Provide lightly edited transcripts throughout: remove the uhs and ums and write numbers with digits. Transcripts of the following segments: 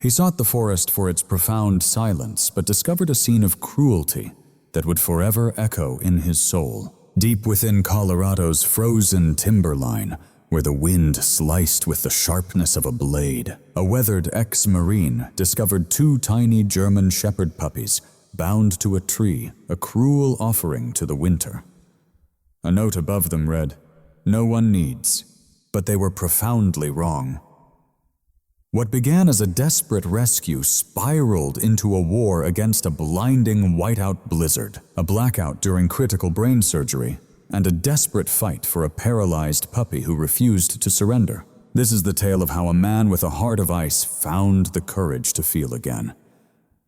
He sought the forest for its profound silence, but discovered a scene of cruelty that would forever echo in his soul. Deep within Colorado's frozen timberline, where the wind sliced with the sharpness of a blade, a weathered ex-Marine discovered 2 tiny German shepherd puppies bound to a tree, a cruel offering to the winter. A note above them read, "No one needs," but they were profoundly wrong. What began as a desperate rescue spiraled into a war against a blinding whiteout blizzard, a blackout during critical brain surgery, and a desperate fight for a paralyzed puppy who refused to surrender. This is the tale of how a man with a heart of ice found the courage to feel again.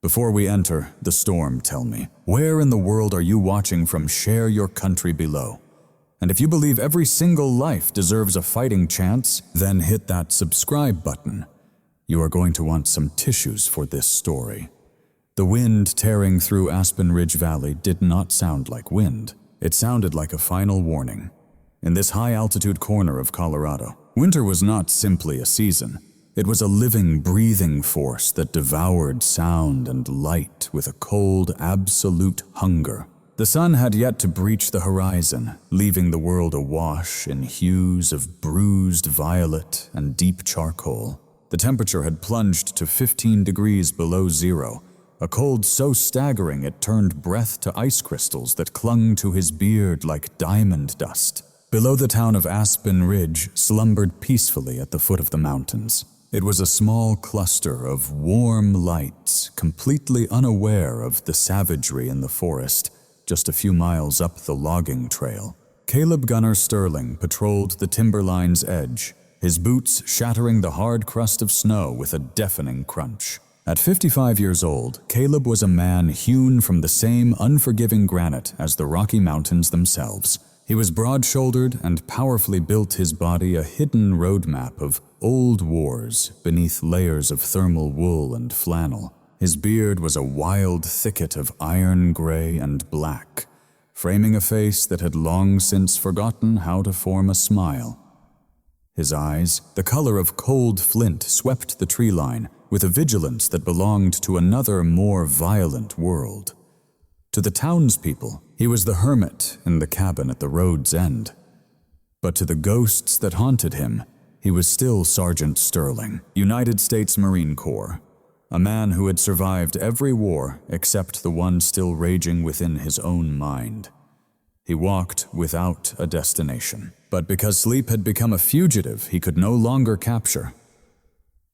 Before we enter the storm, tell me, where in the world are you watching from? Share your country below. And if you believe every single life deserves a fighting chance, then hit that subscribe button. You are going to want some tissues for this story. The wind tearing through Aspen Ridge Valley did not sound like wind. It sounded like a final warning. In this high-altitude corner of Colorado, winter was not simply a season. It was a living, breathing force that devoured sound and light with a cold, absolute hunger. The sun had yet to breach the horizon, leaving the world awash in hues of bruised violet and deep charcoal. The temperature had plunged to 15 degrees below zero, a cold so staggering it turned breath to ice crystals that clung to his beard like diamond dust. Below the town of Aspen Ridge slumbered peacefully at the foot of the mountains. It was a small cluster of warm lights, completely unaware of the savagery in the forest, just a few miles up the logging trail. Caleb Gunner Sterling patrolled the timberline's edge, his boots shattering the hard crust of snow with a deafening crunch. At 55 years old, Caleb was a man hewn from the same unforgiving granite as the Rocky Mountains themselves. He was broad-shouldered and powerfully built, his body a hidden roadmap of old wars beneath layers of thermal wool and flannel. His beard was a wild thicket of iron gray and black, framing a face that had long since forgotten how to form a smile. His eyes, the color of cold flint, swept the tree line with a vigilance that belonged to another, more violent world. To the townspeople, he was the hermit in the cabin at the road's end. But to the ghosts that haunted him, he was still Sergeant Sterling, United States Marine Corps, a man who had survived every war except the one still raging within his own mind. He walked without a destination, but because sleep had become a fugitive he could no longer capture.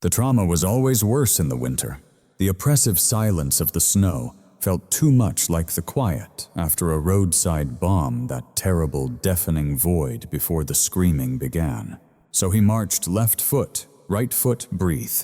The trauma was always worse in the winter. The oppressive silence of the snow felt too much like the quiet after a roadside bomb, that terrible, deafening void before the screaming began. So he marched left foot, right foot, breathe.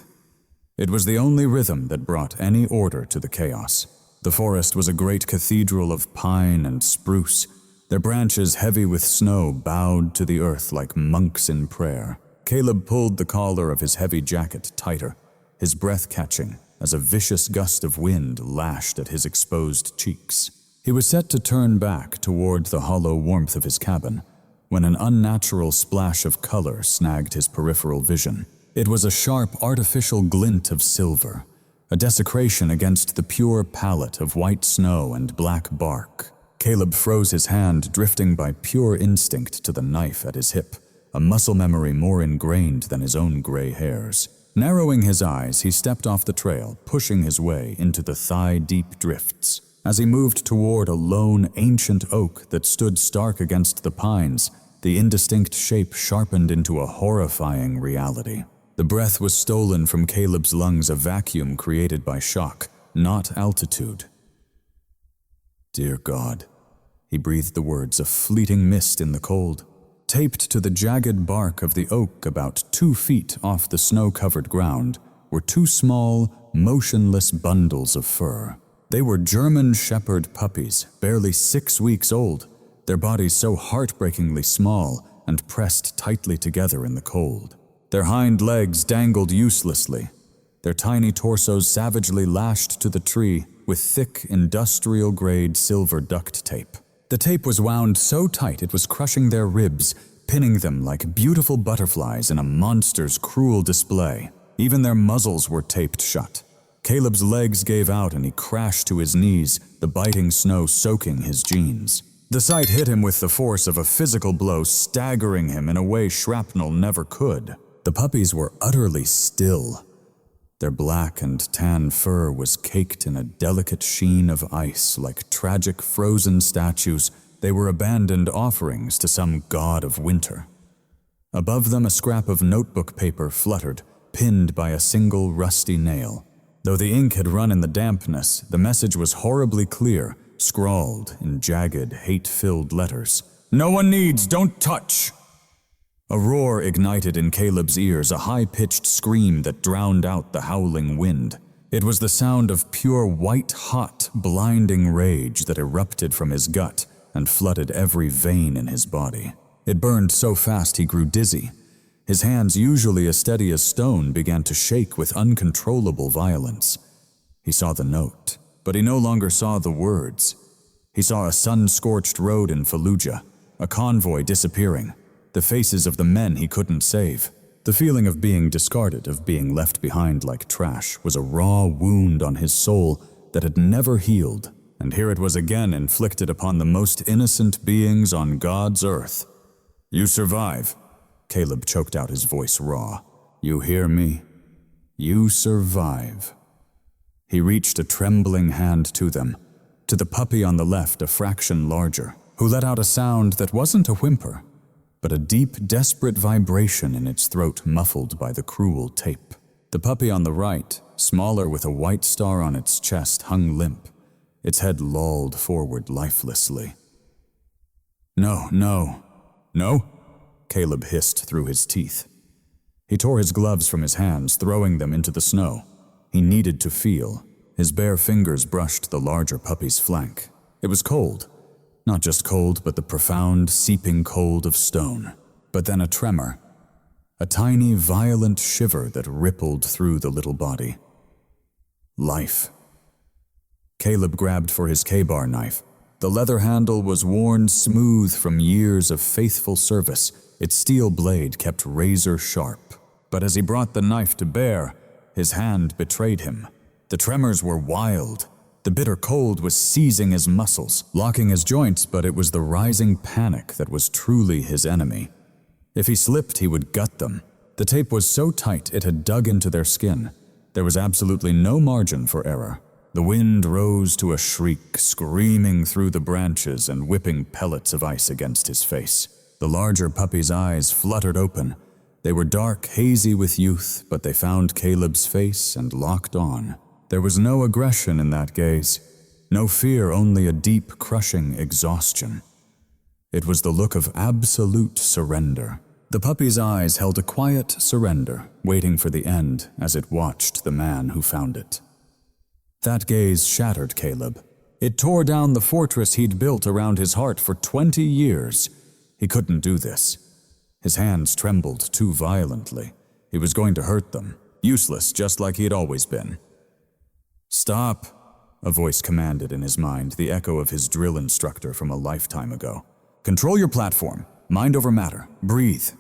It was the only rhythm that brought any order to the chaos. The forest was a great cathedral of pine and spruce. Their branches, heavy with snow, bowed to the earth like monks in prayer. Caleb pulled the collar of his heavy jacket tighter, his breath catching as a vicious gust of wind lashed at his exposed cheeks. He was set to turn back toward the hollow warmth of his cabin when an unnatural splash of color snagged his peripheral vision. It was a sharp, artificial glint of silver, a desecration against the pure palette of white snow and black bark. Caleb froze his hand, drifting by pure instinct to the knife at his hip, a muscle memory more ingrained than his own gray hairs. Narrowing his eyes, he stepped off the trail, pushing his way into the thigh-deep drifts. As he moved toward a lone, ancient oak that stood stark against the pines, the indistinct shape sharpened into a horrifying reality. The breath was stolen from Caleb's lungs, a vacuum created by shock, not altitude. Dear God, he breathed the words, a fleeting mist in the cold. Taped to the jagged bark of the oak about 2 feet off the snow-covered ground were 2 small, motionless bundles of fur. They were German shepherd puppies, barely 6 weeks old, their bodies so heartbreakingly small and pressed tightly together in the cold. Their hind legs dangled uselessly, their tiny torsos savagely lashed to the tree with thick, industrial-grade silver duct tape. The tape was wound so tight it was crushing their ribs, pinning them like beautiful butterflies in a monster's cruel display. Even their muzzles were taped shut. Caleb's legs gave out and he crashed to his knees, the biting snow soaking his jeans. The sight hit him with the force of a physical blow, staggering him in a way shrapnel never could. The puppies were utterly still. Their black and tan fur was caked in a delicate sheen of ice. Like tragic frozen statues, they were abandoned offerings to some god of winter. Above them, a scrap of notebook paper fluttered, pinned by a single rusty nail. Though the ink had run in the dampness, the message was horribly clear, scrawled in jagged, hate-filled letters. "No one needs, don't touch!" A roar ignited in Caleb's ears, a high-pitched scream that drowned out the howling wind. It was the sound of pure white-hot, blinding rage that erupted from his gut and flooded every vein in his body. It burned so fast he grew dizzy. His hands, usually as steady as stone, began to shake with uncontrollable violence. He saw the note, but he no longer saw the words. He saw a sun-scorched road in Fallujah, a convoy disappearing, the faces of the men he couldn't save. The feeling of being discarded, of being left behind like trash, was a raw wound on his soul that had never healed, and here it was again inflicted upon the most innocent beings on God's earth. "You survive." Caleb choked out, his voice raw. "You hear me? You survive." He reached a trembling hand to them, to the puppy on the left, a fraction larger, who let out a sound that wasn't a whimper, but a deep, desperate vibration in its throat muffled by the cruel tape. The puppy on the right, smaller with a white star on its chest, hung limp, its head lolled forward lifelessly. "No, no, no," Caleb hissed through his teeth. He tore his gloves from his hands, throwing them into the snow. He needed to feel. His bare fingers brushed the larger puppy's flank. It was cold. Not just cold, but the profound, seeping cold of stone. But then a tremor. A tiny, violent shiver that rippled through the little body. Life. Caleb grabbed for his K-bar knife. The leather handle was worn smooth from years of faithful service. Its steel blade kept razor sharp. But as he brought the knife to bear, his hand betrayed him. The tremors were wild. The bitter cold was seizing his muscles, locking his joints, but it was the rising panic that was truly his enemy. If he slipped, he would gut them. The tape was so tight it had dug into their skin. There was absolutely no margin for error. The wind rose to a shriek, screaming through the branches and whipping pellets of ice against his face. The larger puppy's eyes fluttered open. They were dark, hazy with youth, but they found Caleb's face and locked on. There was no aggression in that gaze, no fear, only a deep, crushing exhaustion. It was the look of absolute surrender. The puppy's eyes held a quiet surrender, waiting for the end as it watched the man who found it. That gaze shattered Caleb. It tore down the fortress he'd built around his heart for 20 years. He couldn't do this. His hands trembled too violently. He was going to hurt them, useless just like he'd always been. "Stop," a voice commanded in his mind, the echo of his drill instructor from a lifetime ago. "Control your platform. Mind over matter. Breathe."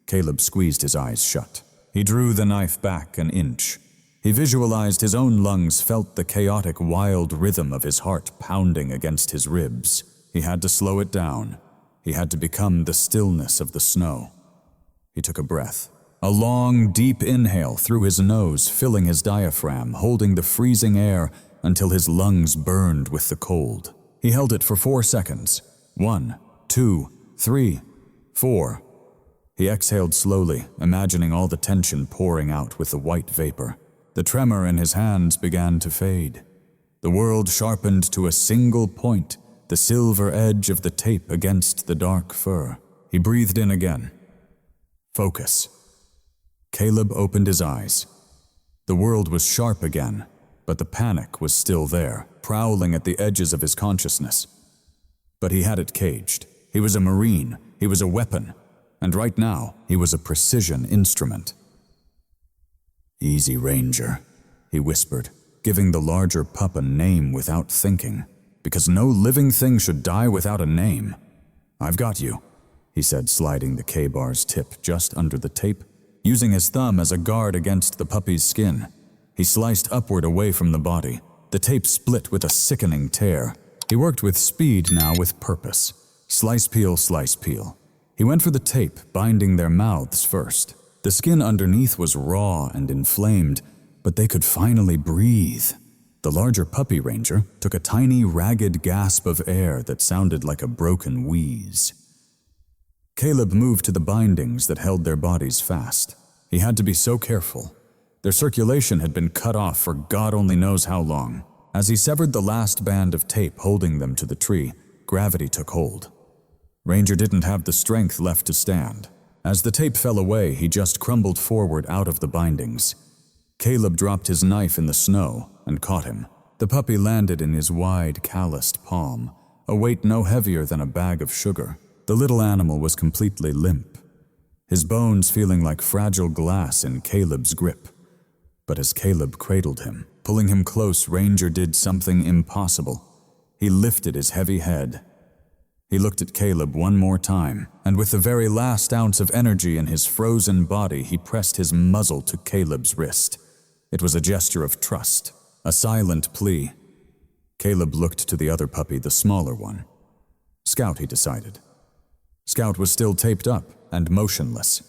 Caleb squeezed his eyes shut. He drew the knife back an inch. He visualized his own lungs, felt the chaotic, wild rhythm of his heart pounding against his ribs. He had to slow it down. He had to become the stillness of the snow. He took a breath. A long, deep inhale through his nose, filling his diaphragm, holding the freezing air until his lungs burned with the cold. He held it for 4 seconds. 1, 2, 3, 4. He exhaled slowly, imagining all the tension pouring out with the white vapor. The tremor in his hands began to fade. The world sharpened to a single point, the silver edge of the tape against the dark fur. He breathed in again. Focus. Caleb opened his eyes. The world was sharp again, but the panic was still there, prowling at the edges of his consciousness. But he had it caged. He was a Marine, he was a weapon, and right now he was a precision instrument. "Easy, Ranger," he whispered, giving the larger pup a name without thinking, because no living thing should die without a name. "I've got you," he said, sliding the K-bar's tip just under the tape Using his thumb as a guard against the puppy's skin, he sliced upward away from the body. The tape split with a sickening tear. He worked with speed now, with purpose. Slice, peel, slice, peel. He went for the tape, binding their mouths first. The skin underneath was raw and inflamed, but they could finally breathe. The larger puppy ranger took a tiny, ragged gasp of air that sounded like a broken wheeze. Caleb moved to the bindings that held their bodies fast. He had to be so careful. Their circulation had been cut off for God only knows how long. As he severed the last band of tape holding them to the tree, gravity took hold. Ranger didn't have the strength left to stand. As the tape fell away, he just crumbled forward out of the bindings. Caleb dropped his knife in the snow and caught him. The puppy landed in his wide, calloused palm, a weight no heavier than a bag of sugar. The little animal was completely limp, his bones feeling like fragile glass in Caleb's grip. But as Caleb cradled him, pulling him close, Ranger did something impossible. He lifted his heavy head. He looked at Caleb one more time, and with the very last ounce of energy in his frozen body, he pressed his muzzle to Caleb's wrist. It was a gesture of trust, a silent plea. Caleb looked to the other puppy, the smaller one. Scout, he decided. Scout was still taped up and motionless.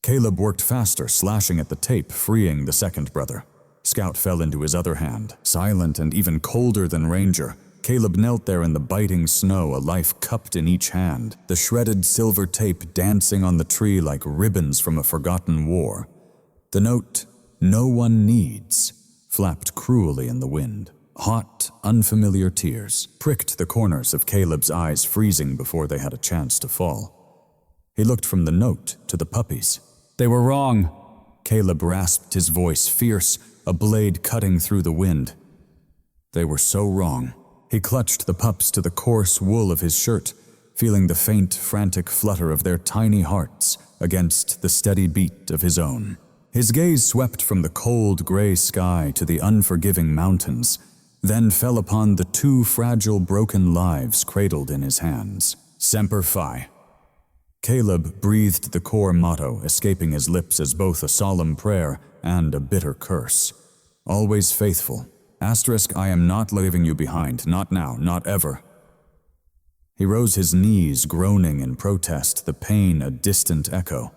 Caleb worked faster, slashing at the tape, freeing the second brother. Scout fell into his other hand, silent and even colder than Ranger. Caleb knelt there in the biting snow, a life cupped in each hand, the shredded silver tape dancing on the tree like ribbons from a forgotten war. The note, "No one needs," flapped cruelly in the wind. Hot, unfamiliar tears pricked the corners of Caleb's eyes, freezing before they had a chance to fall. He looked from the note to the puppies. "They were wrong." Caleb rasped, his voice fierce, a blade cutting through the wind. They were so wrong. He clutched the pups to the coarse wool of his shirt, feeling the faint, frantic flutter of their tiny hearts against the steady beat of his own. His gaze swept from the cold, gray sky to the unforgiving mountains, then fell upon the two fragile, broken lives cradled in his hands. Semper Fi. Caleb breathed the core motto, escaping his lips as both a solemn prayer and a bitter curse. Always faithful. I am not leaving you behind, not now, not ever. He rose his knees, groaning in protest, the pain a distant echo.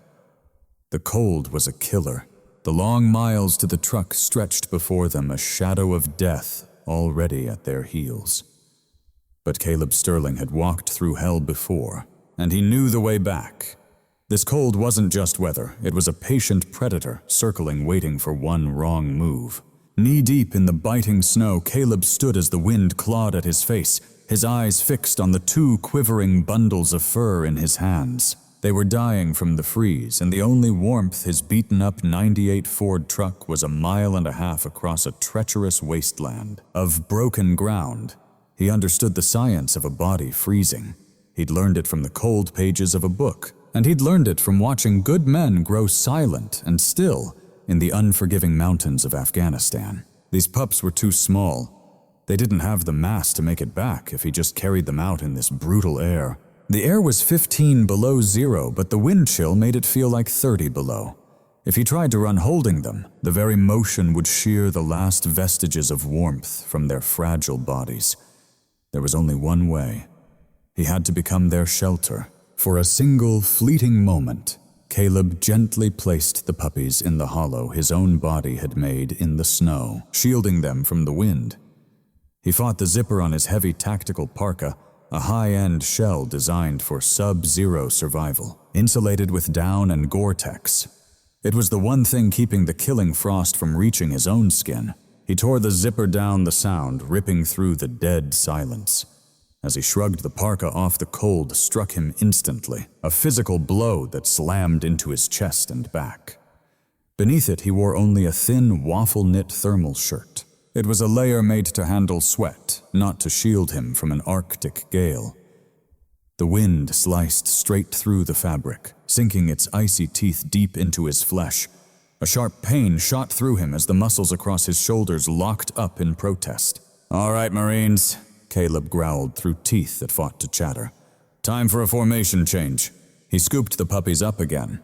The cold was a killer. The long miles to the truck stretched before them, a shadow of death already at their heels. But Caleb Sterling had walked through hell before, and he knew the way back. This cold wasn't just weather, it was a patient predator circling, waiting for one wrong move. Knee-deep in the biting snow, Caleb stood as the wind clawed at his face, his eyes fixed on the two quivering bundles of fur in his hands. They were dying from the freeze, and the only warmth his beaten-up '98 Ford truck was a mile and a half across a treacherous wasteland of broken ground. He understood the science of a body freezing. He'd learned it from the cold pages of a book, and he'd learned it from watching good men grow silent and still in the unforgiving mountains of Afghanistan. These pups were too small. They didn't have the mass to make it back if he just carried them out in this brutal air. The air was 15 below zero, but the wind chill made it feel like 30 below. If he tried to run holding them, the very motion would shear the last vestiges of warmth from their fragile bodies. There was only one way. He had to become their shelter. For a single, fleeting moment, Caleb gently placed the puppies in the hollow his own body had made in the snow, shielding them from the wind. He fought the zipper on his heavy tactical parka, a high-end shell designed for sub-zero survival, insulated with down and Gore-Tex. It was the one thing keeping the killing frost from reaching his own skin. He tore the zipper down, the sound ripping through the dead silence. As he shrugged, the parka off, the cold struck him instantly, a physical blow that slammed into his chest and back. Beneath it, he wore only a thin, waffle-knit thermal shirt. It was a layer made to handle sweat, not to shield him from an Arctic gale. The wind sliced straight through the fabric, sinking its icy teeth deep into his flesh. A sharp pain shot through him as the muscles across his shoulders locked up in protest. "All right, Marines," Caleb growled through teeth that fought to chatter. "Time for a formation change." He scooped the puppies up again.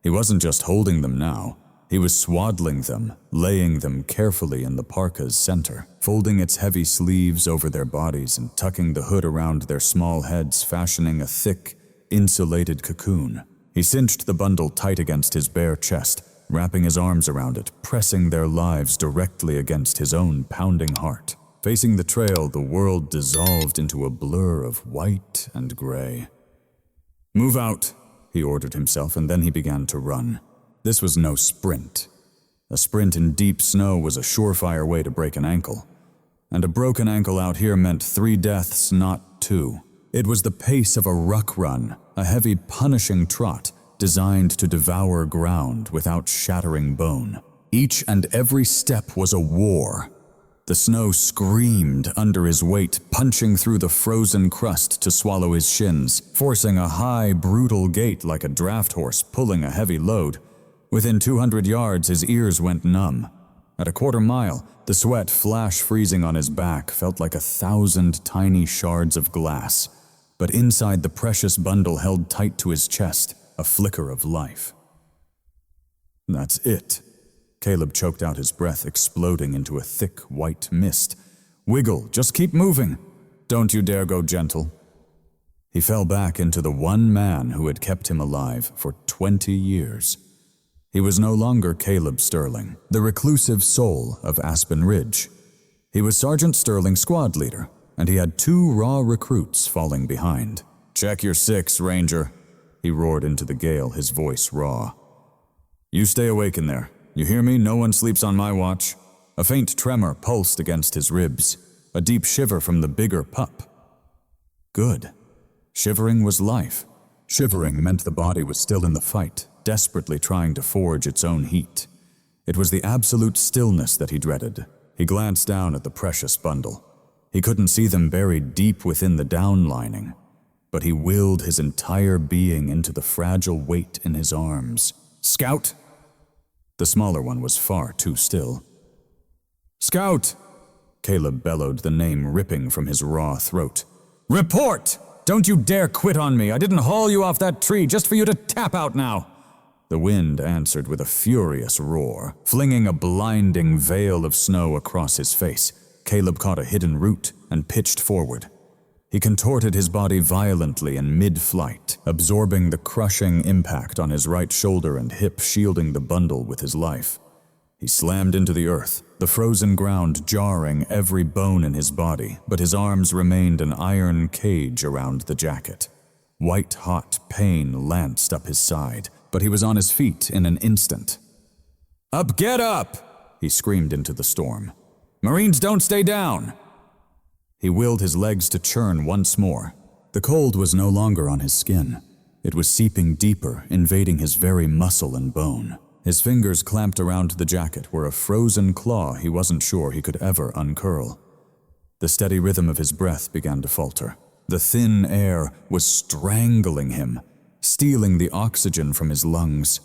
He wasn't just holding them now. He was swaddling them, laying them carefully in the parka's center, folding its heavy sleeves over their bodies and tucking the hood around their small heads, fashioning a thick, insulated cocoon. He cinched the bundle tight against his bare chest, wrapping his arms around it, pressing their lives directly against his own pounding heart. Facing the trail, the world dissolved into a blur of white and gray. "Move out," he ordered himself, and then he began to run. This was no sprint. A sprint in deep snow was a surefire way to break an ankle. And a broken ankle out here meant 3 deaths, not 2. It was the pace of a ruck run, a heavy, punishing trot designed to devour ground without shattering bone. Each and every step was a war. The snow screamed under his weight, punching through the frozen crust to swallow his shins, forcing a high, brutal gait like a draft horse pulling a heavy load. Within 200 yards, his ears went numb. At a quarter mile, the sweat flash-freezing on his back felt like 1,000 tiny shards of glass. But inside the precious bundle held tight to his chest, a flicker of life. "That's it." Caleb choked out his breath, exploding into a thick white mist. "Wiggle, just keep moving. Don't you dare go gentle." He fell back into the one man who had kept him alive for 20 years. He was no longer Caleb Sterling, the reclusive soul of Aspen Ridge. He was Sergeant Sterling's squad leader, and he had 2 raw recruits falling behind. "Check your 6, Ranger," he roared into the gale, his voice raw. "You stay awake in there. You hear me? No one sleeps on my watch." A faint tremor pulsed against his ribs, a deep shiver from the bigger pup. Good. Shivering was life. Shivering meant the body was still in the fight, desperately trying to forge its own heat. It was the absolute stillness that he dreaded. He glanced down at the precious bundle. He couldn't see them buried deep within the down lining, but he willed his entire being into the fragile weight in his arms. "Scout!" The smaller one was far too still. "Scout!" Caleb bellowed, the name ripping from his raw throat. "Report! Don't you dare quit on me! I didn't haul you off that tree just for you to tap out now!" The wind answered with a furious roar, flinging a blinding veil of snow across his face. Caleb caught a hidden root and pitched forward. He contorted his body violently in mid-flight, absorbing the crushing impact on his right shoulder and hip, shielding the bundle with his life. He slammed into the earth, the frozen ground jarring every bone in his body, but his arms remained an iron cage around the jacket. White-hot pain lanced up his side, but he was on his feet in an instant. "Up, get up!" he screamed into the storm. "Marines don't stay down!" He willed his legs to churn once more. The cold was no longer on his skin. It was seeping deeper, invading his very muscle and bone. His fingers clamped around the jacket were a frozen claw he wasn't sure he could ever uncurl. The steady rhythm of his breath began to falter. The thin air was strangling him, stealing the oxygen from his lungs.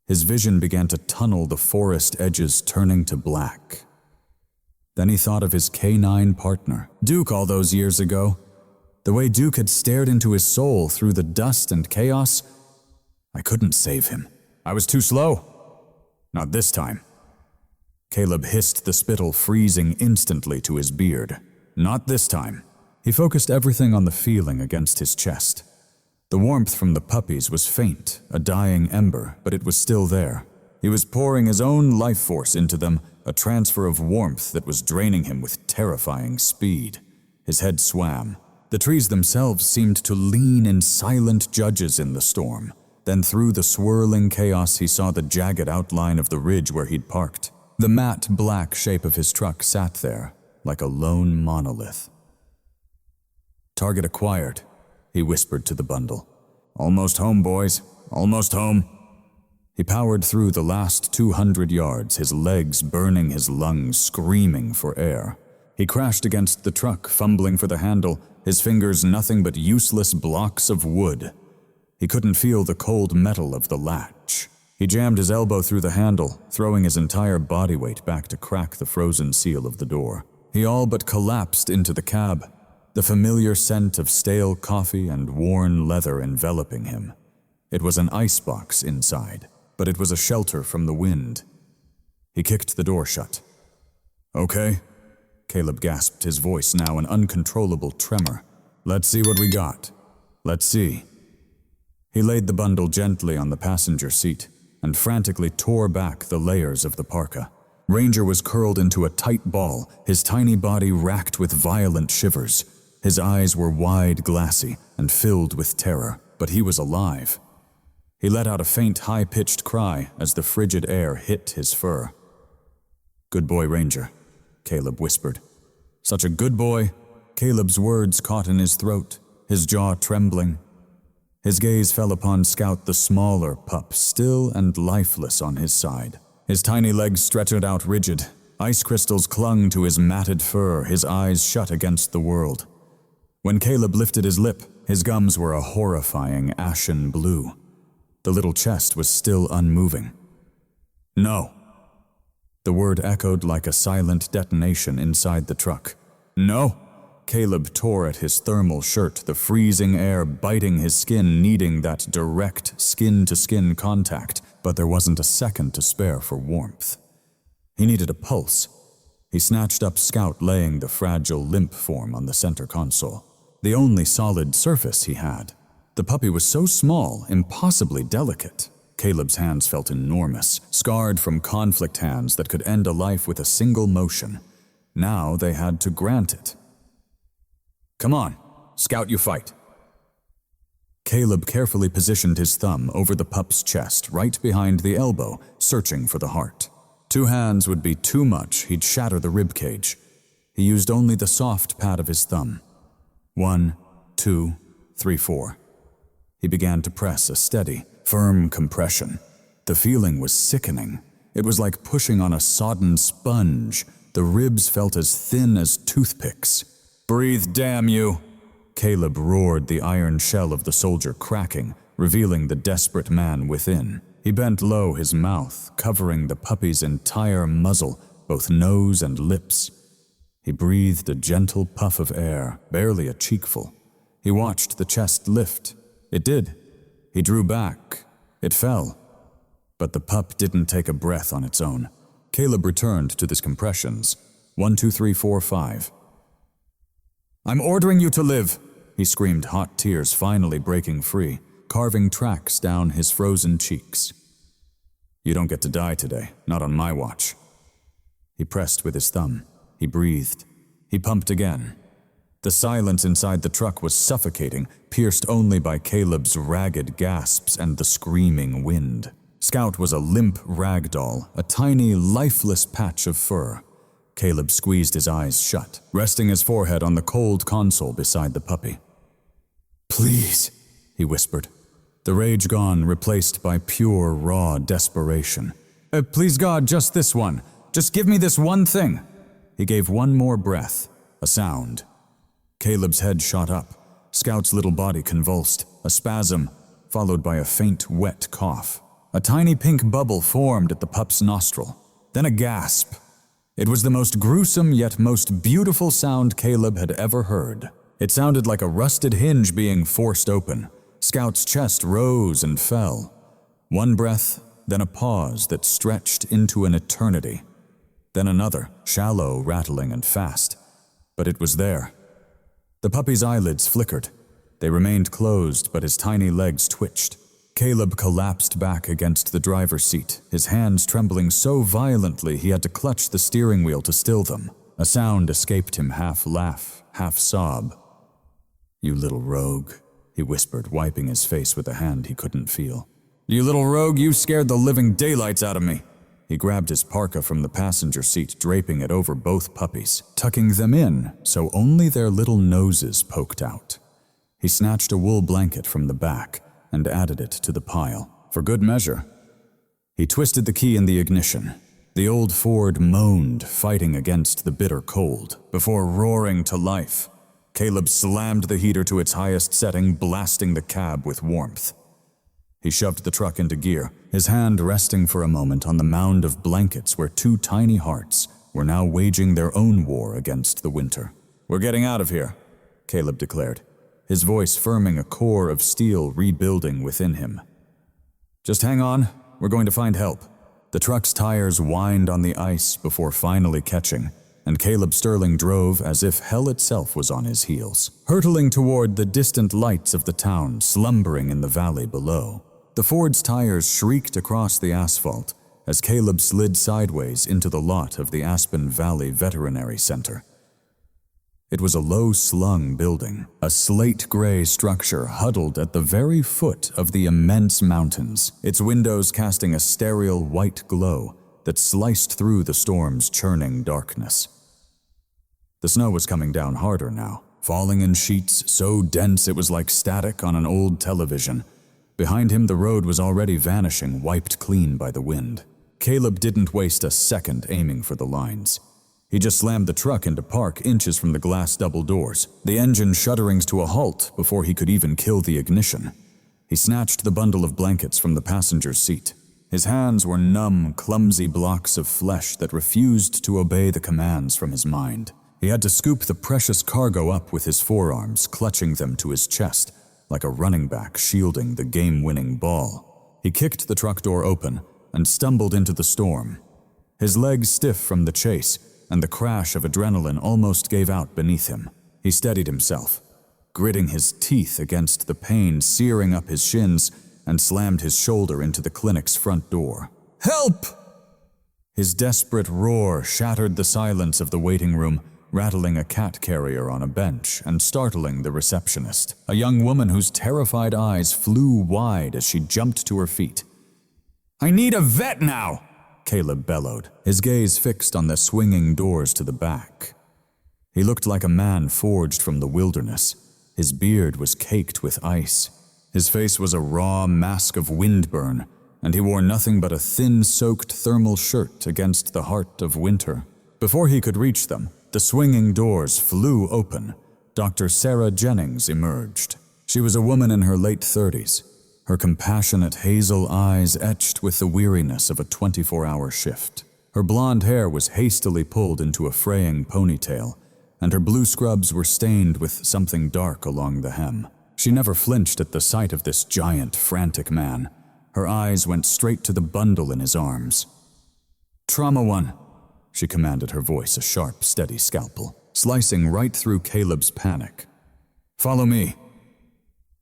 His vision began to tunnel, the forest edges turning to black. Then he thought of his canine partner, Duke, all those years ago. The way Duke had stared into his soul through the dust and chaos. I couldn't save him. I was too slow. Not this time. Caleb hissed the spittle, freezing instantly to his beard. Not this time. He focused everything on the feeling against his chest. The warmth from the puppies was faint, a dying ember, but it was still there. He was pouring his own life force into them, a transfer of warmth that was draining him with terrifying speed. His head swam. The trees themselves seemed to lean in silent judges in the storm. Then through the swirling chaos he saw the jagged outline of the ridge where he'd parked. The matte black shape of his truck sat there, like a lone monolith. "Target acquired," he whispered to the bundle. "Almost home, boys. Almost home." He powered through the last 200 yards, his legs burning his lungs, screaming for air. He crashed against the truck, fumbling for the handle, his fingers nothing but useless blocks of wood. He couldn't feel the cold metal of the latch. He jammed his elbow through the handle, throwing his entire body weight back to crack the frozen seal of the door. He all but collapsed into the cab, the familiar scent of stale coffee and worn leather enveloping him. It was an icebox inside, but it was a shelter from the wind. He kicked the door shut. "Okay," Caleb gasped, his voice now an uncontrollable tremor. "Let's see what we got. Let's see." He laid the bundle gently on the passenger seat and frantically tore back the layers of the parka. Ranger was curled into a tight ball, his tiny body racked with violent shivers. His eyes were wide, glassy, and filled with terror, but he was alive. He let out a faint, high-pitched cry as the frigid air hit his fur. "Good boy, Ranger," Caleb whispered. "Such a good boy." Caleb's words caught in his throat, his jaw trembling. His gaze fell upon Scout, the smaller pup, still and lifeless on his side. His tiny legs stretched out rigid. Ice crystals clung to his matted fur, his eyes shut against the world. When Caleb lifted his lip, his gums were a horrifying ashen blue. The little chest was still unmoving. "No." The word echoed like a silent detonation inside the truck. "No." Caleb tore at his thermal shirt, the freezing air biting his skin, needing that direct skin-to-skin contact, but there wasn't a second to spare for warmth. He needed a pulse. He snatched up Scout, laying the fragile, limp form on the center console, the only solid surface he had. The puppy was so small, impossibly delicate. Caleb's hands felt enormous, scarred from conflict hands that could end a life with a single motion. Now they had to grant it. "Come on, Scout, you fight." Caleb carefully positioned his thumb over the pup's chest, right behind the elbow, searching for the heart. 2 hands would be too much, he'd shatter the rib cage. He used only the soft pad of his thumb. 1, 2, 3, 4. He began to press, a steady, firm compression. The feeling was sickening. It was like pushing on a sodden sponge. The ribs felt as thin as toothpicks. "Breathe, damn you!" Caleb roared, the iron shell of the soldier cracking, revealing the desperate man within. He bent low, his mouth covering the puppy's entire muzzle, both nose and lips. He breathed a gentle puff of air, barely a cheekful. He watched the chest lift. It did. He drew back. It fell. But the pup didn't take a breath on its own. Caleb returned to his compressions. 1, 2, 3, 4, 5. "I'm ordering you to live," he screamed, hot tears finally breaking free, carving tracks down his frozen cheeks. "You don't get to die today, not on my watch." He pressed with his thumb. He breathed. He pumped again. The silence inside the truck was suffocating, pierced only by Caleb's ragged gasps and the screaming wind. Scout was a limp rag doll, a tiny, lifeless patch of fur. Caleb squeezed his eyes shut, resting his forehead on the cold console beside the puppy. "Please," he whispered, the rage gone, replaced by pure, raw desperation. Please God, just this one. Just give me this one thing." He gave one more breath, a sound. Caleb's head shot up. Scout's little body convulsed, a spasm, followed by a faint, wet cough. A tiny pink bubble formed at the pup's nostril, then a gasp. It was the most gruesome yet most beautiful sound Caleb had ever heard. It sounded like a rusted hinge being forced open. Scout's chest rose and fell. One breath, then a pause that stretched into an eternity. Then another, shallow, rattling, and fast. But it was there. The puppy's eyelids flickered. They remained closed, but his tiny legs twitched. Caleb collapsed back against the driver's seat, his hands trembling so violently he had to clutch the steering wheel to still them. A sound escaped him, half laugh, half sob. "You little rogue," he whispered, wiping his face with a hand he couldn't feel. "You little rogue, you scared the living daylights out of me." He grabbed his parka from the passenger seat, draping it over both puppies, tucking them in so only their little noses poked out. He snatched a wool blanket from the back and added it to the pile, for good measure. He twisted the key in the ignition. The old Ford moaned, fighting against the bitter cold, before roaring to life. Caleb slammed the heater to its highest setting, blasting the cab with warmth. He shoved the truck into gear, his hand resting for a moment on the mound of blankets where 2 tiny hearts were now waging their own war against the winter. "We're getting out of here," Caleb declared, his voice firming a core of steel rebuilding within him. Just hang on, we're going to find help. The truck's tires whined on the ice before finally catching, and Caleb Sterling drove as if hell itself was on his heels, hurtling toward the distant lights of the town slumbering in the valley below. The Ford's tires shrieked across the asphalt as Caleb slid sideways into the lot of the Aspen Valley Veterinary Center. It was a low-slung building, a slate-gray structure huddled at the very foot of the immense mountains, its windows casting a sterile white glow that sliced through the storm's churning darkness. The snow was coming down harder now, falling in sheets so dense it was like static on an old television. Behind him, the road was already vanishing, wiped clean by the wind. Caleb didn't waste a second aiming for the lines. He just slammed the truck into park inches from the glass double doors, the engine shudderings to a halt before he could even kill the ignition. He snatched the bundle of blankets from the passenger's seat. His hands were numb, clumsy blocks of flesh that refused to obey the commands from his mind. He had to scoop the precious cargo up with his forearms, clutching them to his chest, like a running back shielding the game-winning ball. He kicked the truck door open and stumbled into the storm. His legs stiff from the chase, and the crash of adrenaline almost gave out beneath him. He steadied himself, gritting his teeth against the pain searing up his shins, and slammed his shoulder into the clinic's front door. "Help!" His desperate roar shattered the silence of the waiting room, rattling a cat carrier on a bench and startling the receptionist, a young woman whose terrified eyes flew wide as she jumped to her feet. "I need a vet now!" Caleb bellowed, his gaze fixed on the swinging doors to the back. He looked like a man forged from the wilderness. His beard was caked with ice. His face was a raw mask of windburn, and he wore nothing but a thin-soaked thermal shirt against the heart of winter. Before he could reach them, the swinging doors flew open. Dr. Sarah Jennings emerged. She was a woman in her late 30s. Her compassionate hazel eyes etched with the weariness of a 24-hour shift. Her blonde hair was hastily pulled into a fraying ponytail, and her blue scrubs were stained with something dark along the hem. She never flinched at the sight of this giant, frantic man. Her eyes went straight to the bundle in his arms. "Trauma 1," she commanded, her voice a sharp, steady scalpel, slicing right through Caleb's panic. "Follow me."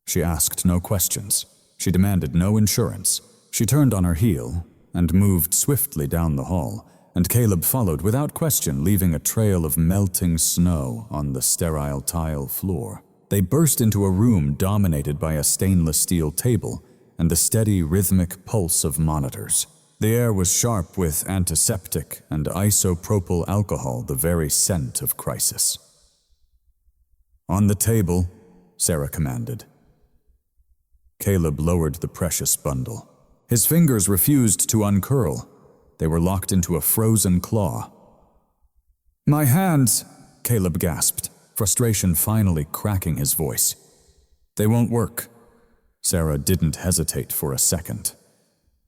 She asked no questions. She demanded no insurance. She turned on her heel and moved swiftly down the hall, and Caleb followed without question, leaving a trail of melting snow on the sterile tile floor. They burst into a room dominated by a stainless steel table and the steady, rhythmic pulse of monitors. The air was sharp with antiseptic and isopropyl alcohol, the very scent of crisis. "On the table," Sarah commanded. Caleb lowered the precious bundle. His fingers refused to uncurl. They were locked into a frozen claw. "My hands!" Caleb gasped, frustration finally cracking his voice. "They won't work." Sarah didn't hesitate for a second.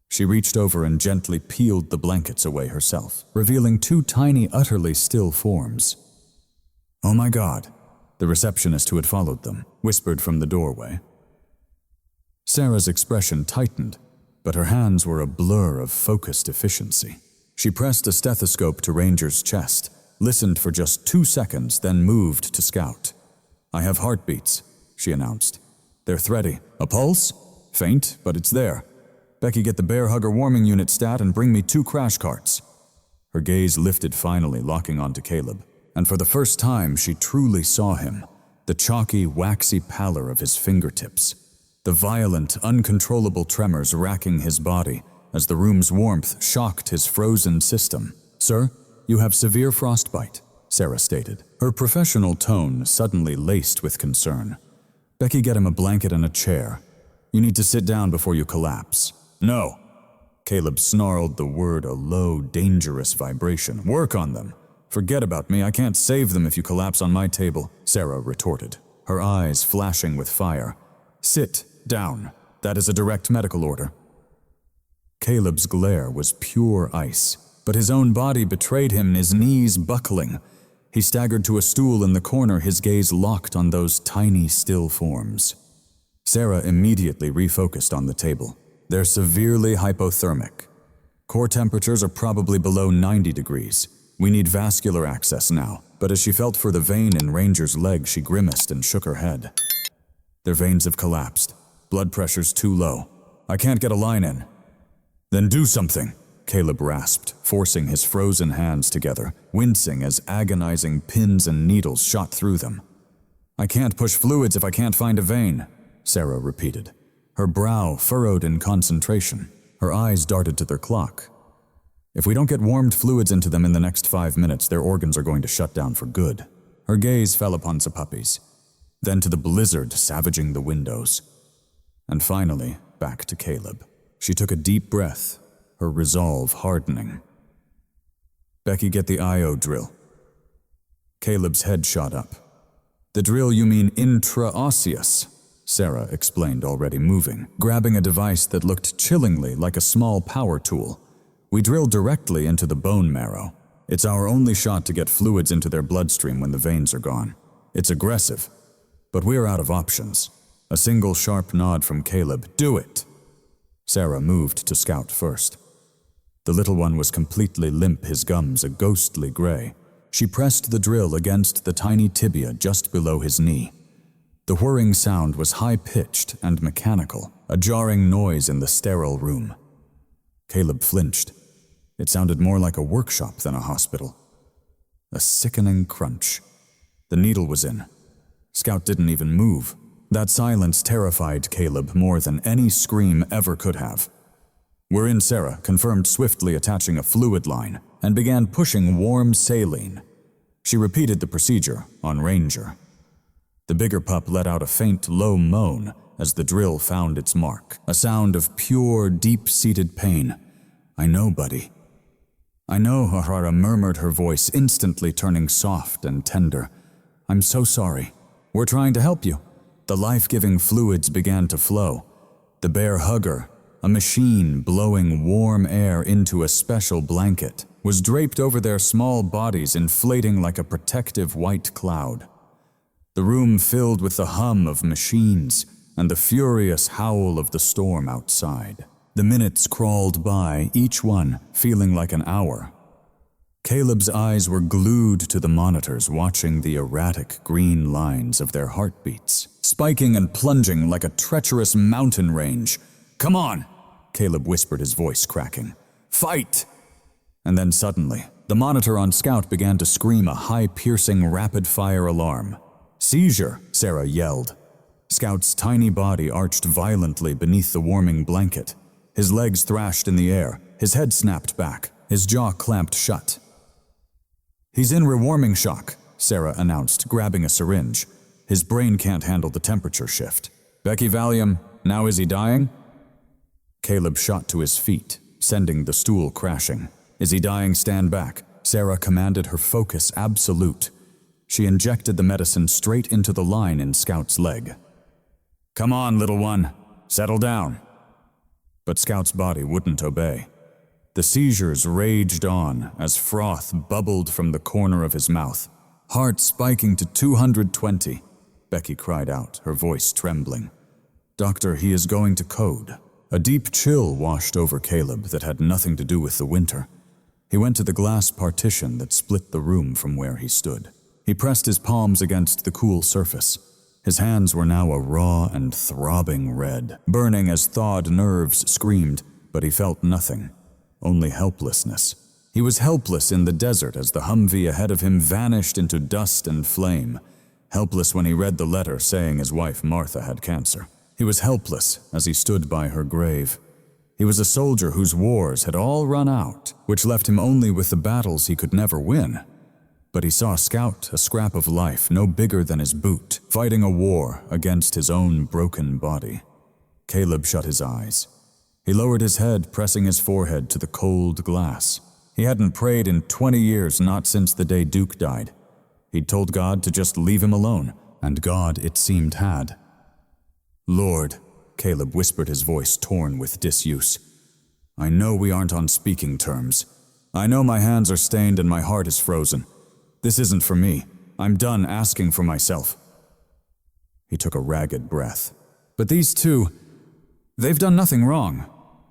She reached over and gently peeled the blankets away herself, revealing 2 tiny, utterly still forms. "Oh my God," the receptionist who had followed them whispered from the doorway. Sarah's expression tightened, but her hands were a blur of focused efficiency. She pressed a stethoscope to Ranger's chest, listened for just 2 seconds, then moved to scout. "I have heartbeats," she announced. "They're thready. A pulse? Faint, but it's there. Becky, get the bear hugger warming unit stat and bring me 2 crash carts." Her gaze lifted finally, locking onto Caleb, and for the first time she truly saw him, the chalky, waxy pallor of his fingertips, the violent, uncontrollable tremors racking his body as the room's warmth shocked his frozen system. "Sir, you have severe frostbite," Sarah stated, her professional tone suddenly laced with concern. "Becky, get him a blanket and a chair. You need to sit down before you collapse." "No." Caleb snarled the word, a low, dangerous vibration. "Work on them. Forget about me. I can't save them if you collapse on my table," Sarah retorted, her eyes flashing with fire. "Sit down. That is a direct medical order." Caleb's glare was pure ice, but his own body betrayed him, his knees buckling. He staggered to a stool in the corner, his gaze locked on those tiny, still forms. Sarah immediately refocused on the table. They're severely hypothermic. Core temperatures are probably below 90 degrees. We need vascular access now. But as she felt for the vein in Ranger's leg, she grimaced and shook her head. Their veins have collapsed. Blood pressure's too low. I can't get a line in. Then do something, Caleb rasped, forcing his frozen hands together, wincing as agonizing pins and needles shot through them. I can't push fluids if I can't find a vein, Sarah repeated. Her brow furrowed in concentration. Her eyes darted to their clock. If we don't get warmed fluids into them in the next 5 minutes, their organs are going to shut down for good. Her gaze fell upon the puppies, then to the blizzard savaging the windows, and finally back to Caleb. She took a deep breath, her resolve hardening. Becky, get the IO drill. Caleb's head shot up. The drill you mean intraosseous, Sarah explained, already moving, grabbing a device that looked chillingly like a small power tool. We drill directly into the bone marrow. It's our only shot to get fluids into their bloodstream when the veins are gone. It's aggressive, but we're out of options. A single sharp nod from Caleb. Do it! Sarah moved to Scout first. The little one was completely limp, his gums a ghostly gray. She pressed the drill against the tiny tibia just below his knee. The whirring sound was high-pitched and mechanical, a jarring noise in the sterile room. Caleb flinched. It sounded more like a workshop than a hospital. A sickening crunch. The needle was in. Scout didn't even move. That silence terrified Caleb more than any scream ever could have. We're in, Sarah confirmed, swiftly attaching a fluid line, and began pushing warm saline. She repeated the procedure on Ranger. The bigger pup let out a faint, low moan as the drill found its mark, a sound of pure, deep-seated pain. I know, buddy. I know, Harara murmured, her voice instantly turning soft and tender. I'm so sorry. We're trying to help you. The life-giving fluids began to flow. The bear hugger, a machine blowing warm air into a special blanket, was draped over their small bodies, inflating like a protective white cloud. The room filled with the hum of machines and the furious howl of the storm outside. The minutes crawled by, each one feeling like an hour. Caleb's eyes were glued to the monitors, watching the erratic green lines of their heartbeats, spiking and plunging like a treacherous mountain range. Come on, Caleb whispered, his voice cracking. Fight! And then suddenly, the monitor on Scout began to scream a high-piercing rapid-fire alarm. Seizure, Sarah yelled. Scout's tiny body arched violently beneath the warming blanket. His legs thrashed in the air, his head snapped back, his jaw clamped shut. He's in rewarming shock, Sarah announced, grabbing a syringe. His brain can't handle the temperature shift. Becky, Valium, now is he dying? Caleb shot to his feet, sending the stool crashing. Is he dying? Stand back. Sarah commanded, her focus absolute. She injected the medicine straight into the line in Scout's leg. Come on, little one. Settle down. But Scout's body wouldn't obey. The seizures raged on as froth bubbled from the corner of his mouth. Heart spiking to 220, Becky cried out, her voice trembling. Doctor, he is going to code. A deep chill washed over Caleb that had nothing to do with the winter. He went to the glass partition that split the room from where he stood. He pressed his palms against the cool surface. His hands were now a raw and throbbing red, burning as thawed nerves screamed, but he felt nothing, only helplessness. He was helpless in the desert as the Humvee ahead of him vanished into dust and flame, helpless when he read the letter saying his wife Martha had cancer. He was helpless as he stood by her grave. He was a soldier whose wars had all run out, which left him only with the battles he could never win. But he saw Scout, a scrap of life no bigger than his boot, fighting a war against his own broken body. Caleb shut his eyes. He lowered his head, pressing his forehead to the cold glass. He hadn't prayed in 20 years, not since the day Duke died. He'd told God to just leave him alone, and God, it seemed, had. Lord, Caleb whispered, his voice torn with disuse. I know we aren't on speaking terms. I know my hands are stained and my heart is frozen. This isn't for me. I'm done asking for myself. He took a ragged breath. But these two, they've done nothing wrong.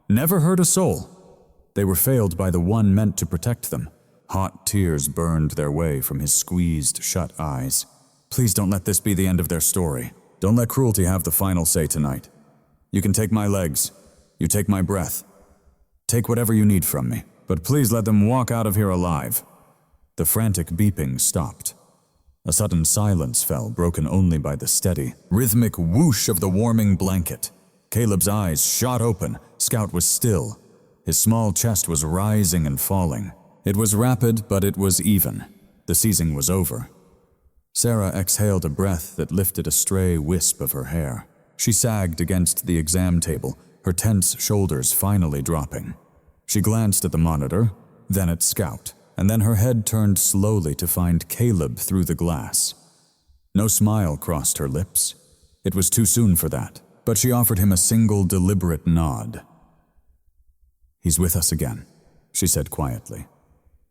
Never hurt a soul. They were failed by the one meant to protect them. Hot tears burned their way from his squeezed shut eyes. Please don't let this be the end of their story. Don't let cruelty have the final say tonight. You can take my legs. You take my breath. Take whatever you need from me, but please let them walk out of here alive. The frantic beeping stopped. A sudden silence fell, broken only by the steady, rhythmic whoosh of the warming blanket. Caleb's eyes shot open. Scout was still. His small chest was rising and falling. It was rapid, but it was even. The seizing was over. Sarah exhaled a breath that lifted a stray wisp of her hair. She sagged against the exam table, her tense shoulders finally dropping. She glanced at the monitor, then at Scout, and then her head turned slowly to find Caleb through the glass. No smile crossed her lips. It was too soon for that, but she offered him a single deliberate nod. "He's with us again," she said quietly.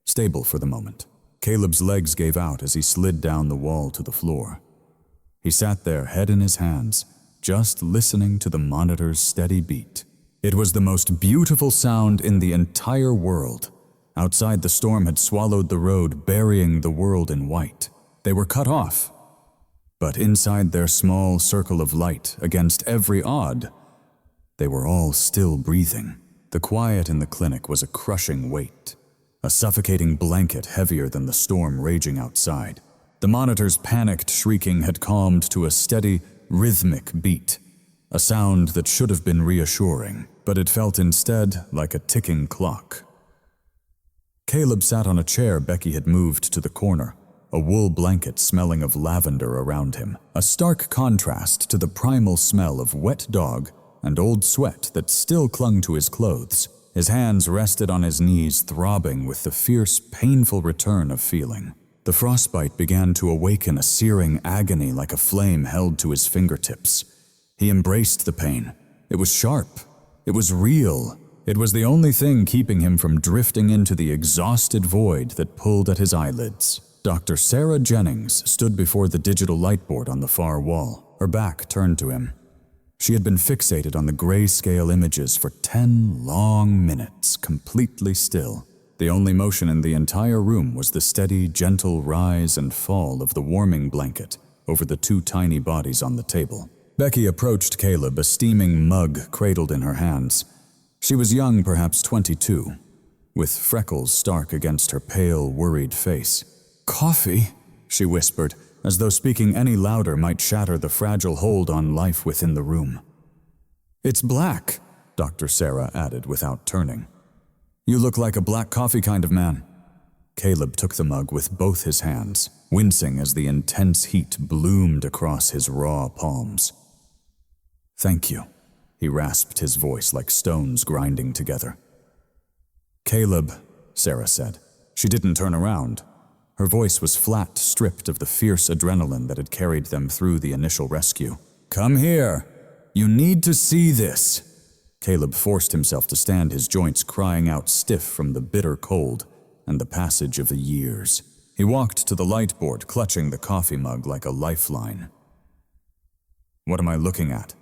Stable for the moment. Caleb's legs gave out as he slid down the wall to the floor. He sat there, head in his hands, just listening to the monitor's steady beat. It was the most beautiful sound in the entire world. Outside, the storm had swallowed the road, burying the world in white. They were cut off. But inside their small circle of light, against every odd, they were all still breathing. The quiet in the clinic was a crushing weight, a suffocating blanket heavier than the storm raging outside. The monitor's panicked shrieking had calmed to a steady, rhythmic beat, a sound that should have been reassuring, but it felt instead like a ticking clock. Caleb sat on a chair Becky had moved to the corner, a wool blanket smelling of lavender around him, a stark contrast to the primal smell of wet dog and old sweat that still clung to his clothes. His hands rested on his knees, throbbing with the fierce, painful return of feeling. The frostbite began to awaken a searing agony like a flame held to his fingertips. He embraced the pain. It was sharp. It was real. It was the only thing keeping him from drifting into the exhausted void that pulled at his eyelids. Dr. Sarah Jennings stood before the digital lightboard on the far wall, her back turned to him. She had been fixated on the grayscale images for 10 long minutes, completely still. The only motion in the entire room was the steady, gentle rise and fall of the warming blanket over the two tiny bodies on the table. Becky approached Caleb, a steaming mug cradled in her hands. She was young, perhaps 22, with freckles stark against her pale, worried face. "Coffee?" she whispered, as though speaking any louder might shatter the fragile hold on life within the room. "It's black," Dr. Sarah added without turning. "You look like a black coffee kind of man." Caleb took the mug with both his hands, wincing as the intense heat bloomed across his raw palms. "Thank you," he rasped, his voice like stones grinding together. "Caleb," Sarah said. She didn't turn around. Her voice was flat, stripped of the fierce adrenaline that had carried them through the initial rescue. "Come here. You need to see this." Caleb forced himself to stand, his joints crying out stiff from the bitter cold and the passage of the years. He walked to the lightboard, clutching the coffee mug like a lifeline. "What am I looking at?"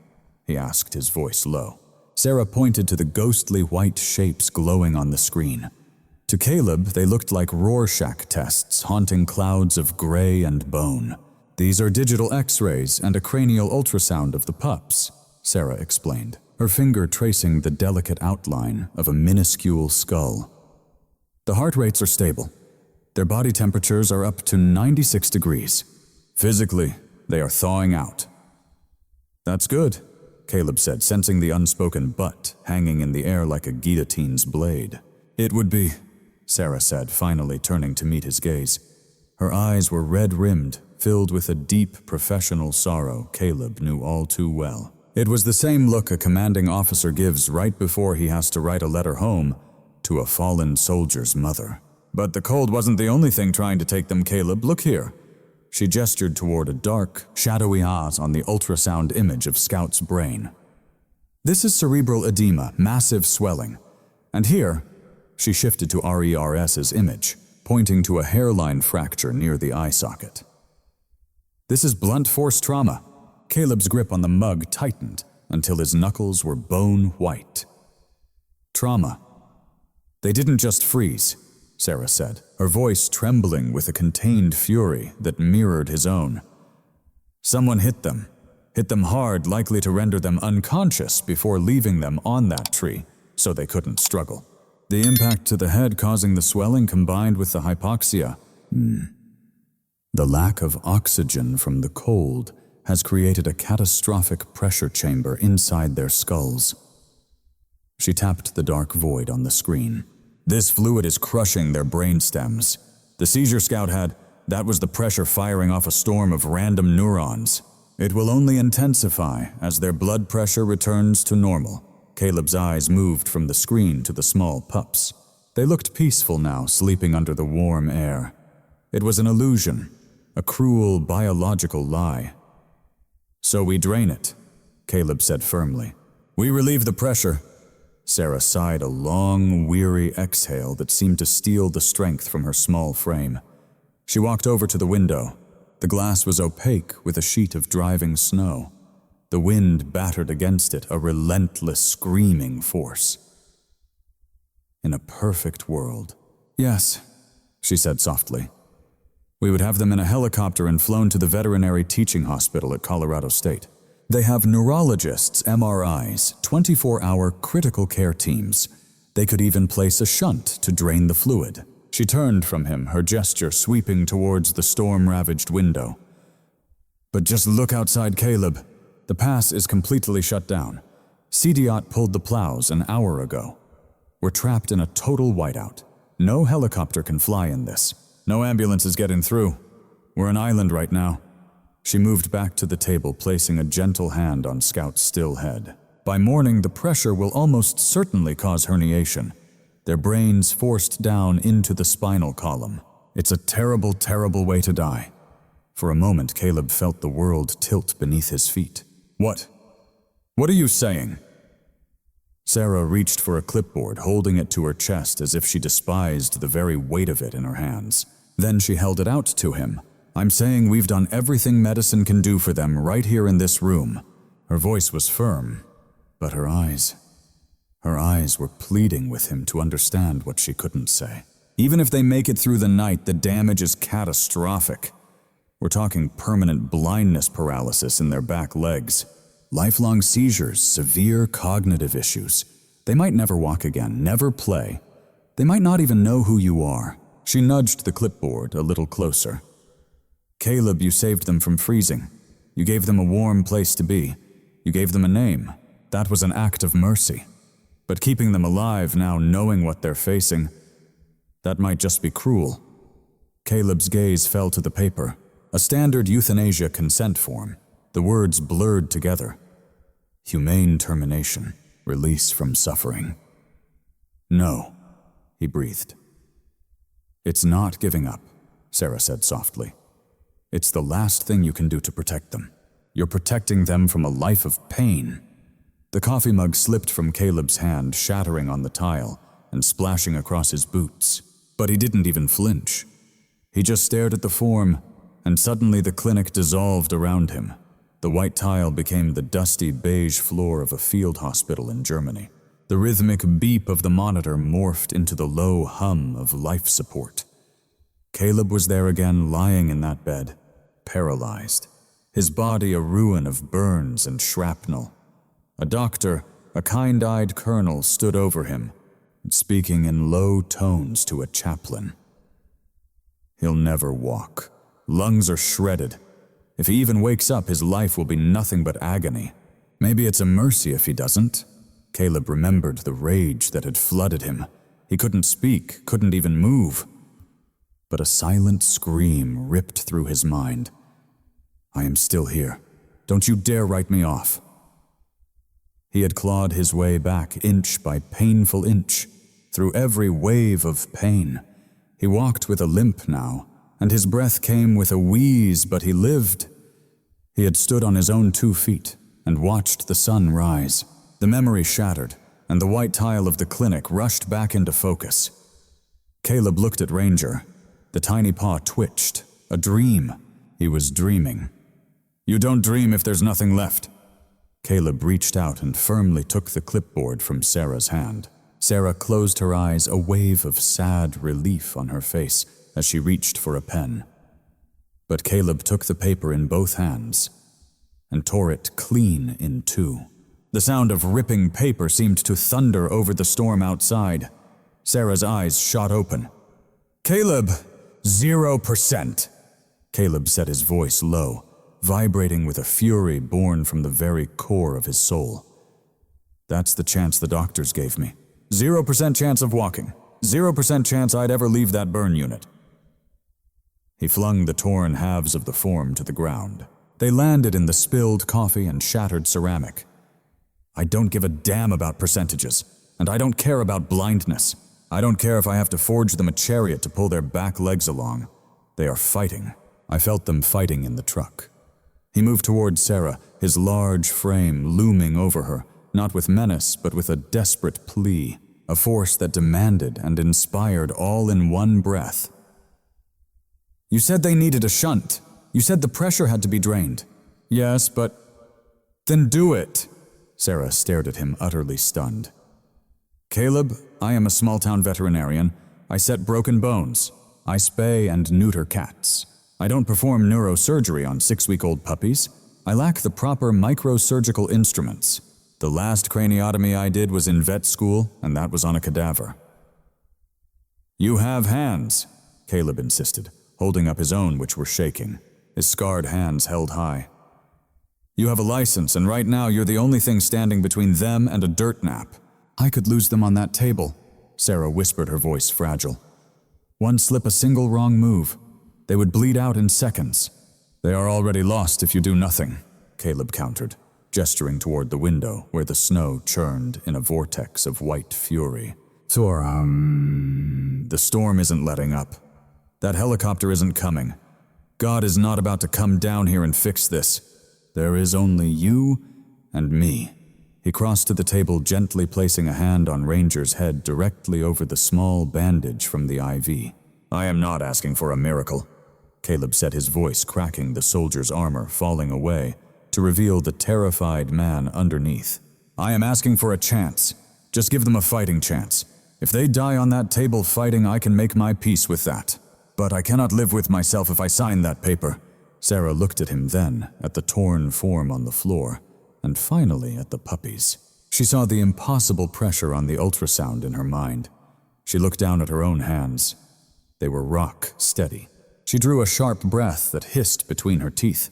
he asked, his voice low. Sarah pointed to the ghostly white shapes glowing on the screen. To Caleb, they looked like Rorschach tests haunting clouds of gray and bone. "These are digital X-rays and a cranial ultrasound of the pups," Sarah explained, her finger tracing the delicate outline of a minuscule skull. "The heart rates are stable. Their body temperatures are up to 96 degrees. Physically, they are thawing out." "That's good," Caleb said, sensing the unspoken "but" hanging in the air like a guillotine's blade. "It would be," Sarah said, finally turning to meet his gaze. Her eyes were red-rimmed, filled with a deep professional sorrow Caleb knew all too well. It was the same look a commanding officer gives right before he has to write a letter home to a fallen soldier's mother. "But the cold wasn't the only thing trying to take them, Caleb. Look here." She gestured toward a dark, shadowy eye on the ultrasound image of Scout's brain. "This is cerebral edema, massive swelling. And here," she shifted to RERS's image, pointing to a hairline fracture near the eye socket. "This is blunt force trauma." Caleb's grip on the mug tightened until his knuckles were bone white. Trauma. They didn't just freeze, Sarah said, her voice trembling with a contained fury that mirrored his own. Someone hit them hard, likely to render them unconscious before leaving them on that tree, so they couldn't struggle. The impact to the head causing the swelling combined with the hypoxia. The lack of oxygen from the cold has created a catastrophic pressure chamber inside their skulls. She tapped the dark void on the screen. This fluid is crushing their brain stems. The seizure Scout had, that was the pressure firing off a storm of random neurons. It will only intensify as their blood pressure returns to normal. Caleb's eyes moved from the screen to the small pups. They looked peaceful now, sleeping under the warm air. It was an illusion, a cruel biological lie. So we drain it, Caleb said firmly. We relieve the pressure. Sarah sighed a long, weary exhale that seemed to steal the strength from her small frame. She walked over to the window. The glass was opaque with a sheet of driving snow. The wind battered against it, a relentless, screaming force. In a perfect world. Yes, she said softly. We would have them in a helicopter and flown to the veterinary teaching hospital at Colorado State. They have neurologists, MRIs, 24-hour critical care teams. They could even place a shunt to drain the fluid. She turned from him, her gesture sweeping towards the storm-ravaged window. But just look outside, Caleb. The pass is completely shut down. CDOT pulled the plows an hour ago. We're trapped in a total whiteout. No helicopter can fly in this. No ambulances getting through. We're an island right now. She moved back to the table, placing a gentle hand on Scout's still head. By morning, the pressure will almost certainly cause herniation. Their brains forced down into the spinal column. It's a terrible, terrible way to die. For a moment, Caleb felt the world tilt beneath his feet. What? What are you saying? Sarah reached for a clipboard, holding it to her chest as if she despised the very weight of it in her hands. Then she held it out to him. I'm saying we've done everything medicine can do for them right here in this room. Her voice was firm, but her eyes were pleading with him to understand what she couldn't say. Even if they make it through the night, the damage is catastrophic. We're talking permanent blindness paralysis in their back legs, lifelong seizures, severe cognitive issues. They might never walk again, never play. They might not even know who you are. She nudged the clipboard a little closer. Caleb, you saved them from freezing. You gave them a warm place to be. You gave them a name. That was an act of mercy. But keeping them alive now, knowing what they're facing, that might just be cruel. Caleb's gaze fell to the paper, a standard euthanasia consent form. The words blurred together. Humane termination, release from suffering. No, he breathed. It's not giving up, Sarah said softly. It's the last thing you can do to protect them. You're protecting them from a life of pain. The coffee mug slipped from Caleb's hand, shattering on the tile and splashing across his boots. But he didn't even flinch. He just stared at the form, and suddenly the clinic dissolved around him. The white tile became the dusty beige floor of a field hospital in Germany. The rhythmic beep of the monitor morphed into the low hum of life support. Caleb was there again, lying in that bed, paralyzed, his body a ruin of burns and shrapnel. A doctor, a kind-eyed colonel, stood over him, speaking in low tones to a chaplain. He'll never walk. Lungs are shredded. If he even wakes up, his life will be nothing but agony. Maybe it's a mercy if he doesn't. Caleb remembered the rage that had flooded him. He couldn't speak, couldn't even move. But a silent scream ripped through his mind. I am still here. Don't you dare write me off. He had clawed his way back inch by painful inch, through every wave of pain. He walked with a limp now, and his breath came with a wheeze, but he lived. He had stood on his own 2 feet and watched the sun rise. The memory shattered, and the white tile of the clinic rushed back into focus. Caleb looked at Ranger. The tiny paw twitched. A dream. He was dreaming. You don't dream if there's nothing left. Caleb reached out and firmly took the clipboard from Sarah's hand. Sarah closed her eyes, a wave of sad relief on her face as she reached for a pen. But Caleb took the paper in both hands and tore it clean in two. The sound of ripping paper seemed to thunder over the storm outside. Sarah's eyes shot open. "Caleb, 0%. Caleb said, his voice low, vibrating with a fury born from the very core of his soul. "That's the chance the doctors gave me. 0% chance of walking. 0% chance I'd ever leave that burn unit." He flung the torn halves of the form to the ground. They landed in the spilled coffee and shattered ceramic. "I don't give a damn about percentages, and I don't care about blindness. I don't care if I have to forge them a chariot to pull their back legs along. They are fighting." I felt them fighting in the truck. He moved toward Sarah, his large frame looming over her, not with menace, but with a desperate plea, a force that demanded and inspired all in one breath. "You said they needed a shunt. You said the pressure had to be drained." "Yes, but—" "Then do it." Sarah stared at him, utterly stunned. "Caleb, I am a small-town veterinarian. I set broken bones. I spay and neuter cats. I don't perform neurosurgery on 6-week-old puppies. I lack the proper microsurgical instruments. The last craniotomy I did was in vet school, and that was on a cadaver." "You have hands," Caleb insisted, holding up his own, which were shaking, his scarred hands held high. "You have a license, and right now you're the only thing standing between them and a dirt nap." "I could lose them on that table," Sarah whispered, her voice fragile. "One slip, a single wrong move. They would bleed out in seconds." "They are already lost if you do nothing," Caleb countered, gesturing toward the window where the snow churned in a vortex of white fury. The storm isn't letting up. That helicopter isn't coming. God is not about to come down here and fix this. There is only you and me." He crossed to the table, gently placing a hand on Ranger's head directly over the small bandage from the IV. "I am not asking for a miracle," Caleb said, his voice cracking the soldier's armor, falling away to reveal the terrified man underneath. "I am asking for a chance. Just give them a fighting chance. If they die on that table fighting, I can make my peace with that. But I cannot live with myself if I sign that paper." Sarah looked at him then, at the torn form on the floor, and finally at the puppies. She saw the impossible pressure on the ultrasound in her mind. She looked down at her own hands. They were rock steady. She drew a sharp breath that hissed between her teeth.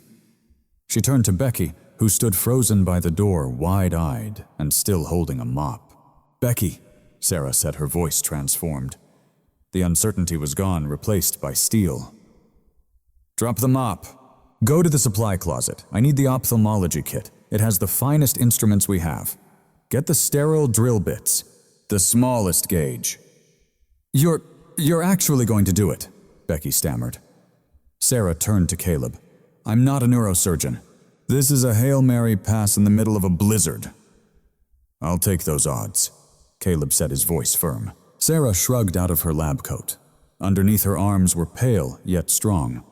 She turned to Becky, who stood frozen by the door, wide-eyed and still holding a mop. "Becky," Sarah said, her voice transformed. The uncertainty was gone, replaced by steel. "Drop the mop. Go to the supply closet. I need the ophthalmology kit. It has the finest instruments we have. Get the sterile drill bits. The smallest gauge." You're actually going to do it," Becky stammered. Sarah turned to Caleb. "I'm not a neurosurgeon. This is a Hail Mary pass in the middle of a blizzard." "I'll take those odds," Caleb said, his voice firm. Sarah shrugged out of her lab coat. Underneath her arms were pale, yet strong.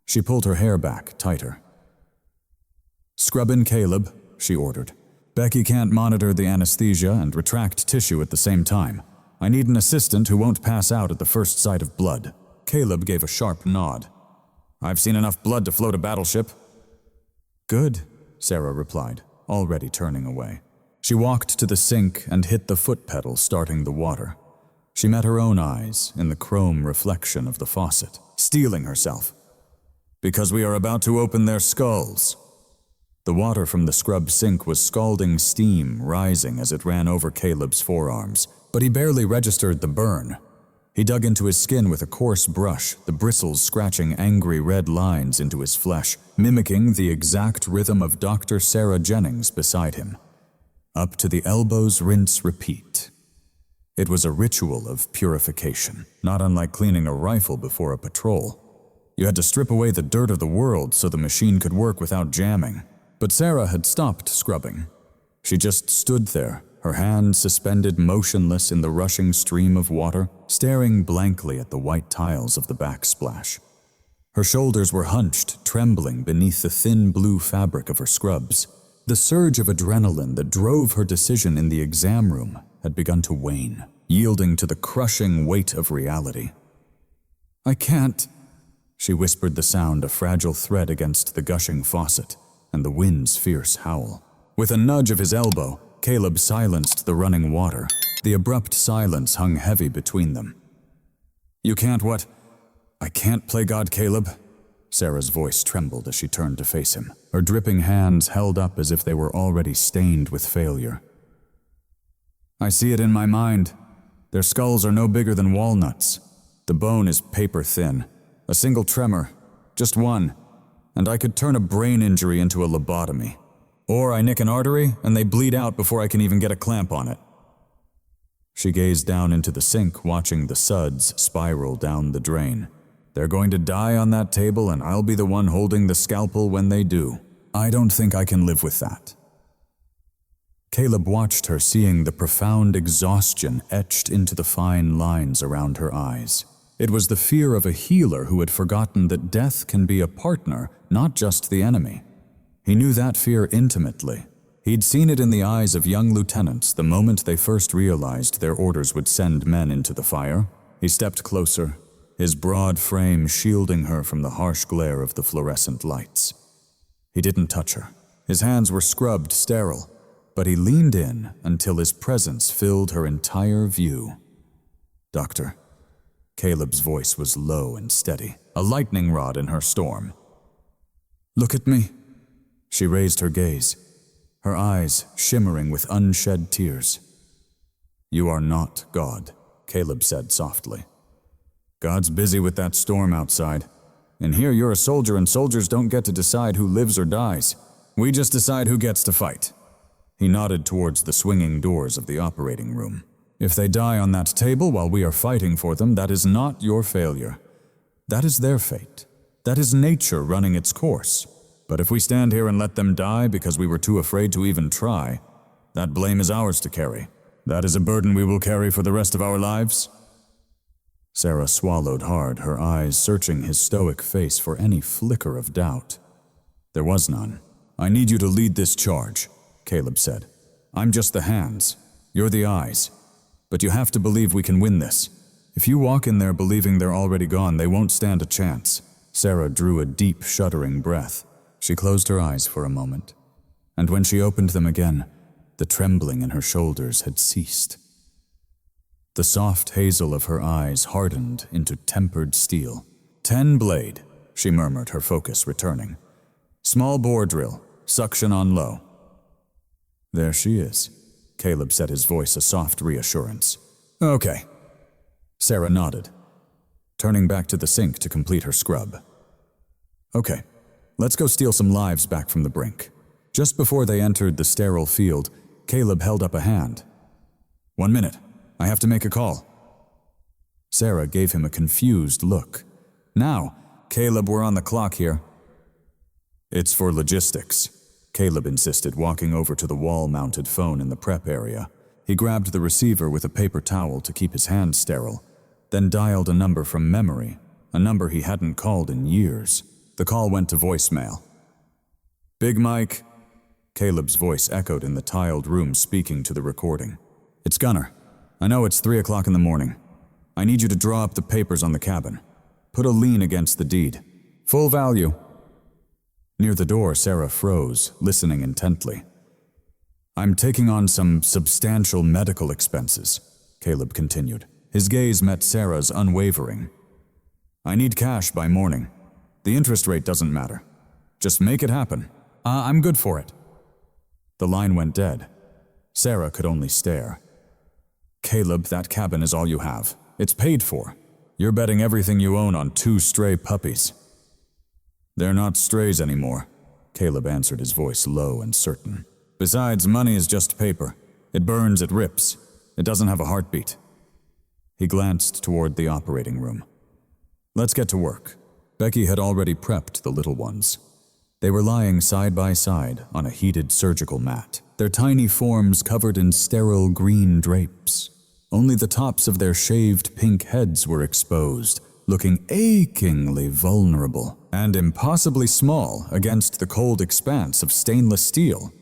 She pulled her hair back, tighter. "Scrub in Caleb," she ordered. "Becky can't monitor the anesthesia and retract tissue at the same time. I need an assistant who won't pass out at the first sight of blood." Caleb gave a sharp nod. "I've seen enough blood to float a battleship." "Good," Sarah replied, already turning away. She walked to the sink and hit the foot pedal, starting the water. She met her own eyes in the chrome reflection of the faucet, steeling herself. "Because we are about to open their skulls." The water from the scrub sink was scalding steam, rising as it ran over Caleb's forearms, but he barely registered the burn. He dug into his skin with a coarse brush, the bristles scratching angry red lines into his flesh, mimicking the exact rhythm of Dr. Sarah Jennings beside him. Up to the elbows, rinse, repeat. It was a ritual of purification, not unlike cleaning a rifle before a patrol. You had to strip away the dirt of the world so the machine could work without jamming. But Sarah had stopped scrubbing. She just stood there, her hands suspended motionless in the rushing stream of water, staring blankly at the white tiles of the backsplash. Her shoulders were hunched, trembling beneath the thin blue fabric of her scrubs. The surge of adrenaline that drove her decision in the exam room had begun to wane, yielding to the crushing weight of reality. "I can't," she whispered, the sound a fragile thread against the gushing faucet and the wind's fierce howl. With a nudge of his elbow, Caleb silenced the running water. The abrupt silence hung heavy between them. "You can't what?" "I can't play God, Caleb." Sarah's voice trembled as she turned to face him, her dripping hands held up as if they were already stained with failure. "I see it in my mind. Their skulls are no bigger than walnuts. The bone is paper thin. A single tremor, just one, and I could turn a brain injury into a lobotomy. Or I nick an artery and they bleed out before I can even get a clamp on it." She gazed down into the sink, watching the suds spiral down the drain. "They're going to die on that table and I'll be the one holding the scalpel when they do. I don't think I can live with that." Caleb watched her, seeing the profound exhaustion etched into the fine lines around her eyes. It was the fear of a healer who had forgotten that death can be a partner, not just the enemy. He knew that fear intimately. He'd seen it in the eyes of young lieutenants the moment they first realized their orders would send men into the fire. He stepped closer, his broad frame shielding her from the harsh glare of the fluorescent lights. He didn't touch her. His hands were scrubbed sterile, but he leaned in until his presence filled her entire view. "Doctor." Caleb's voice was low and steady, a lightning rod in her storm. "Look at me." She raised her gaze, her eyes shimmering with unshed tears. "You are not God," Caleb said softly. "God's busy with that storm outside. And here you're a soldier and soldiers don't get to decide who lives or dies. We just decide who gets to fight." He nodded towards the swinging doors of the operating room. "If they die on that table while we are fighting for them, that is not your failure. That is their fate. That is nature running its course. But if we stand here and let them die because we were too afraid to even try, that blame is ours to carry. That is a burden we will carry for the rest of our lives." Sarah swallowed hard, her eyes searching his stoic face for any flicker of doubt. There was none. "I need you to lead this charge," Caleb said. "I'm just the hands. You're the eyes. But you have to believe we can win this. If you walk in there believing they're already gone, they won't stand a chance." Sarah drew a deep, shuddering breath. She closed her eyes for a moment, and when she opened them again, the trembling in her shoulders had ceased. The soft hazel of her eyes hardened into tempered steel. 10 blade, she murmured, her focus returning. "Small bore drill, suction on low." "There she is," Caleb said, his voice a soft reassurance. "Okay." Sarah nodded, turning back to the sink to complete her scrub. "Okay, let's go steal some lives back from the brink." Just before they entered the sterile field, Caleb held up a hand. "1 minute, I have to make a call." Sarah gave him a confused look. "Now, Caleb, we're on the clock here." "It's for logistics," Caleb insisted, walking over to the wall-mounted phone in the prep area. He grabbed the receiver with a paper towel to keep his hands sterile, then dialed a number from memory, a number he hadn't called in years. The call went to voicemail. "Big Mike," Caleb's voice echoed in the tiled room, speaking to the recording. "It's Gunner. I know it's 3 o'clock in the morning. I need you to draw up the papers on the cabin. Put a lien against the deed. Full value." Near the door, Sarah froze, listening intently. "I'm taking on some substantial medical expenses," Caleb continued. His gaze met Sarah's unwavering. "I need cash by morning. The interest rate doesn't matter. Just make it happen." I'm good for it." The line went dead. Sarah could only stare. "Caleb, that cabin is all you have. It's paid for. You're betting everything you own on 2 stray puppies." "They're not strays anymore," Caleb answered, his voice low and certain. "Besides, money is just paper. It burns, it rips. It doesn't have a heartbeat." He glanced toward the operating room. "Let's get to work." Becky had already prepped the little ones. They were lying side by side on a heated surgical mat, their tiny forms covered in sterile green drapes. Only the tops of their shaved pink heads were exposed, looking achingly vulnerable and impossibly small against the cold expanse of stainless steel.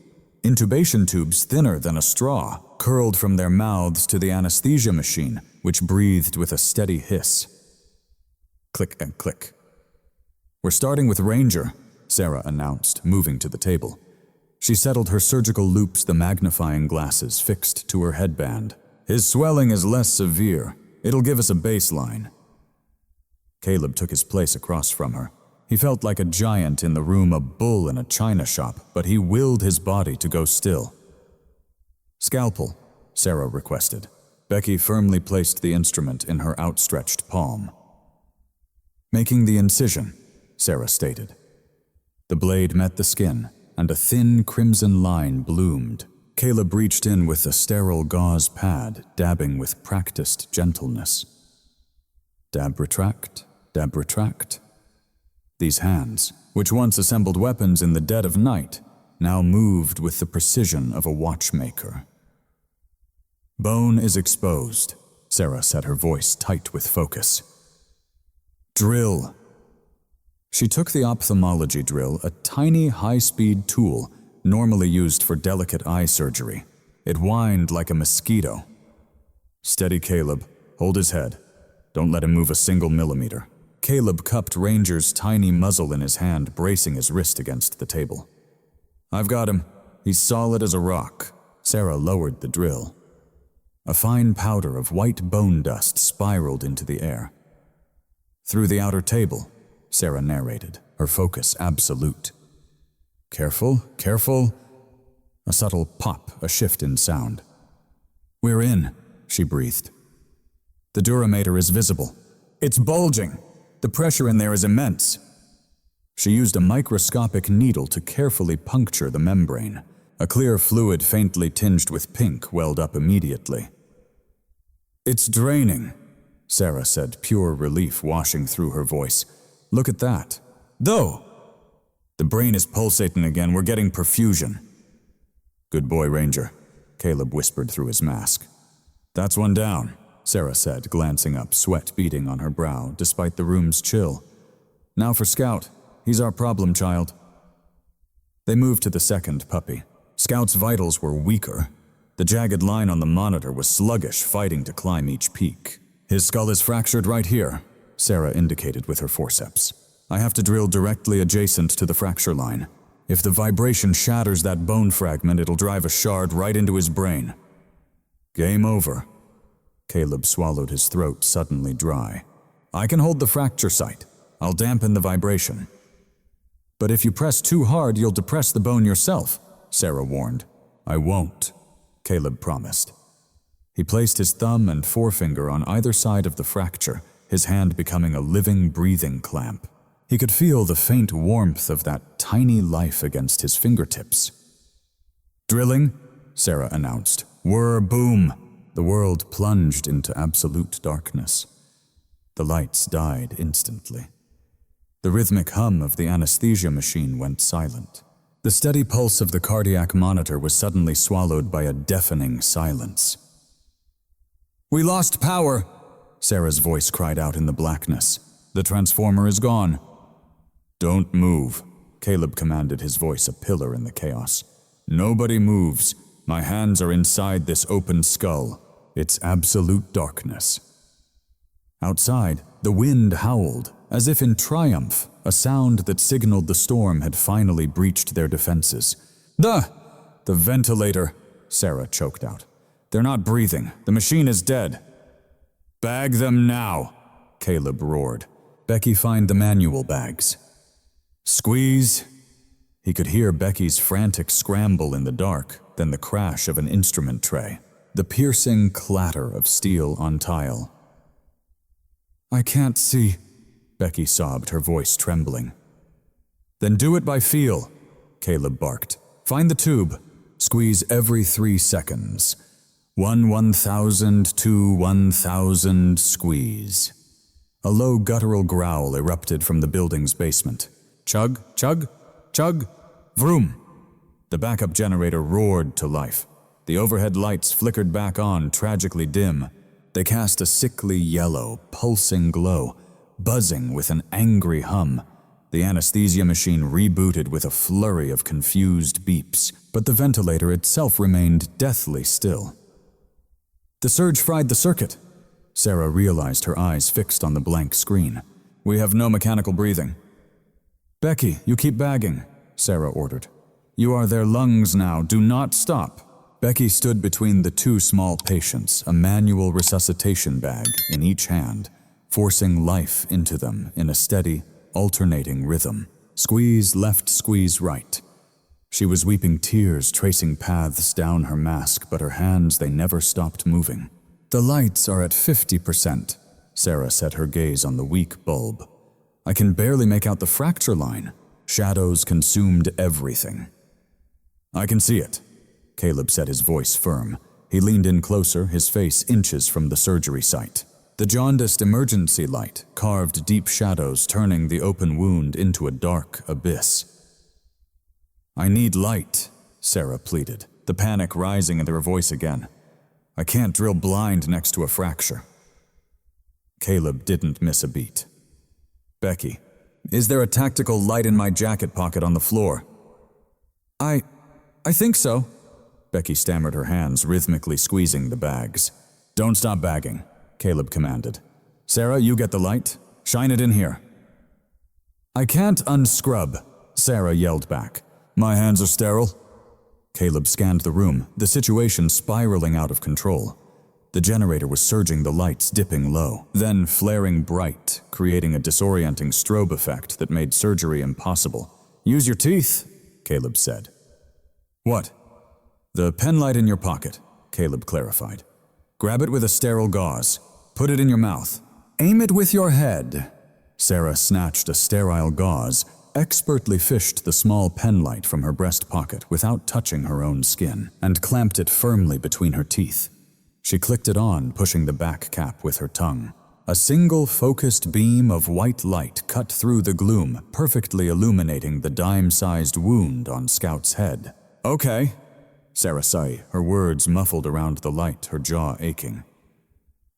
Intubation tubes thinner than a straw curled from their mouths to the anesthesia machine, which breathed with a steady hiss. Click and click. "We're starting with Ranger," Sarah announced, moving to the table. She settled her surgical loops, the magnifying glasses fixed to her headband. "His swelling is less severe. It'll give us a baseline." Caleb took his place across from her. He felt like a giant in the room, a bull in a china shop, but he willed his body to go still. "Scalpel," Sarah requested. Becky firmly placed the instrument in her outstretched palm. "Making the incision," Sarah stated. The blade met the skin, and a thin crimson line bloomed. Caleb reached in with a sterile gauze pad, dabbing with practiced gentleness. Dab, retract, dab, retract. These hands, which once assembled weapons in the dead of night, now moved with the precision of a watchmaker. "Bone is exposed," Sarah said, her voice tight with focus. "Drill." She took the ophthalmology drill, a tiny high-speed tool normally used for delicate eye surgery. It whined like a mosquito. "Steady, Caleb. Hold his head. Don't let him move a single millimeter." Caleb cupped Ranger's tiny muzzle in his hand, bracing his wrist against the table. "I've got him. He's solid as a rock." Sarah lowered the drill. A fine powder of white bone dust spiraled into the air. "Through the outer table," Sarah narrated, her focus absolute. "Careful, careful." A subtle pop, a shift in sound. "We're in," she breathed. "The durameter is visible. It's bulging. The pressure in there is immense." She used a microscopic needle to carefully puncture the membrane. A clear fluid faintly tinged with pink welled up immediately. "It's draining," Sarah said, pure relief washing through her voice. "Look at that. Though! The brain is pulsating again. We're getting perfusion." "Good boy, Ranger," Caleb whispered through his mask. "That's one down," Sarah said, glancing up, sweat beading on her brow, despite the room's chill. "Now for Scout. He's our problem child." They moved to the second puppy. Scout's vitals were weaker. The jagged line on the monitor was sluggish, fighting to climb each peak. "His skull is fractured right here," Sarah indicated with her forceps. "I have to drill directly adjacent to the fracture line. If the vibration shatters that bone fragment, it'll drive a shard right into his brain." "Game over." Caleb swallowed, his throat suddenly dry. "I can hold the fracture site. I'll dampen the vibration." "But if you press too hard, you'll depress the bone yourself," Sarah warned. "I won't," Caleb promised. He placed his thumb and forefinger on either side of the fracture, his hand becoming a living, breathing clamp. He could feel the faint warmth of that tiny life against his fingertips. "Drilling," Sarah announced. Whir, boom. The world plunged into absolute darkness. The lights died instantly. The rhythmic hum of the anesthesia machine went silent. The steady pulse of the cardiac monitor was suddenly swallowed by a deafening silence. "We lost power," Sarah's voice cried out in the blackness. "The transformer is gone." "Don't move," Caleb commanded, his voice a pillar in the chaos. "Nobody moves. My hands are inside this open skull. It's absolute darkness." Outside, the wind howled, as if in triumph, a sound that signaled the storm had finally breached their defenses. The ventilator," Sarah choked out. "They're not breathing. The machine is dead." "Bag them now," Caleb roared. "Becky, find the manual bags." "Squeeze." He could hear Becky's frantic scramble in the dark, then the crash of an instrument tray, the piercing clatter of steel on tile. "I can't see," Becky sobbed, her voice trembling. "Then do it by feel," Caleb barked. "Find the tube. Squeeze every 3 seconds. 1/1000, 2/1000, squeeze." A low guttural growl erupted from the building's basement. Chug, chug, chug, vroom. The backup generator roared to life. The overhead lights flickered back on, tragically dim. They cast a sickly yellow, pulsing glow, buzzing with an angry hum. The anesthesia machine rebooted with a flurry of confused beeps, but the ventilator itself remained deathly still. The surge fried the circuit. Sarah realized, her eyes fixed on the blank screen. We have no mechanical breathing. Becky, you keep bagging, Sarah ordered. You are their lungs now. Do not stop. Becky stood between the two small patients, a manual resuscitation bag in each hand, forcing life into them in a steady, alternating rhythm. Squeeze left, squeeze right. She was weeping tears, tracing paths down her mask, but her hands, they never stopped moving. The lights are at 50%, Sarah set her gaze on the weak bulb. I can barely make out the fracture line. Shadows consumed everything. I can see it, Caleb said, his voice firm. He leaned in closer, his face inches from the surgery site. The jaundiced emergency light carved deep shadows, turning the open wound into a dark abyss. I need light, Sarah pleaded, the panic rising in her voice again. I can't drill blind next to a fracture. Caleb didn't miss a beat. Becky, is there a tactical light in my jacket pocket on the floor? I think so. Becky stammered, her hands rhythmically squeezing the bags. Don't stop bagging, Caleb commanded. Sarah, you get the light. Shine it in here. I can't unscrub, Sarah yelled back. My hands are sterile. Caleb scanned the room, the situation spiraling out of control. The generator was surging, the lights dipping low, then flaring bright, creating a disorienting strobe effect that made surgery impossible. Use your teeth, Caleb said. What? The pen light in your pocket, Caleb clarified. Grab it with a sterile gauze. Put it in your mouth. Aim it with your head. Sarah snatched a sterile gauze, expertly fished the small pen light from her breast pocket without touching her own skin, and clamped it firmly between her teeth. She clicked it on, pushing the back cap with her tongue. A single focused beam of white light cut through the gloom, perfectly illuminating the dime-sized wound on Scout's head. Okay, Sarah sighed, her words muffled around the light, her jaw aching.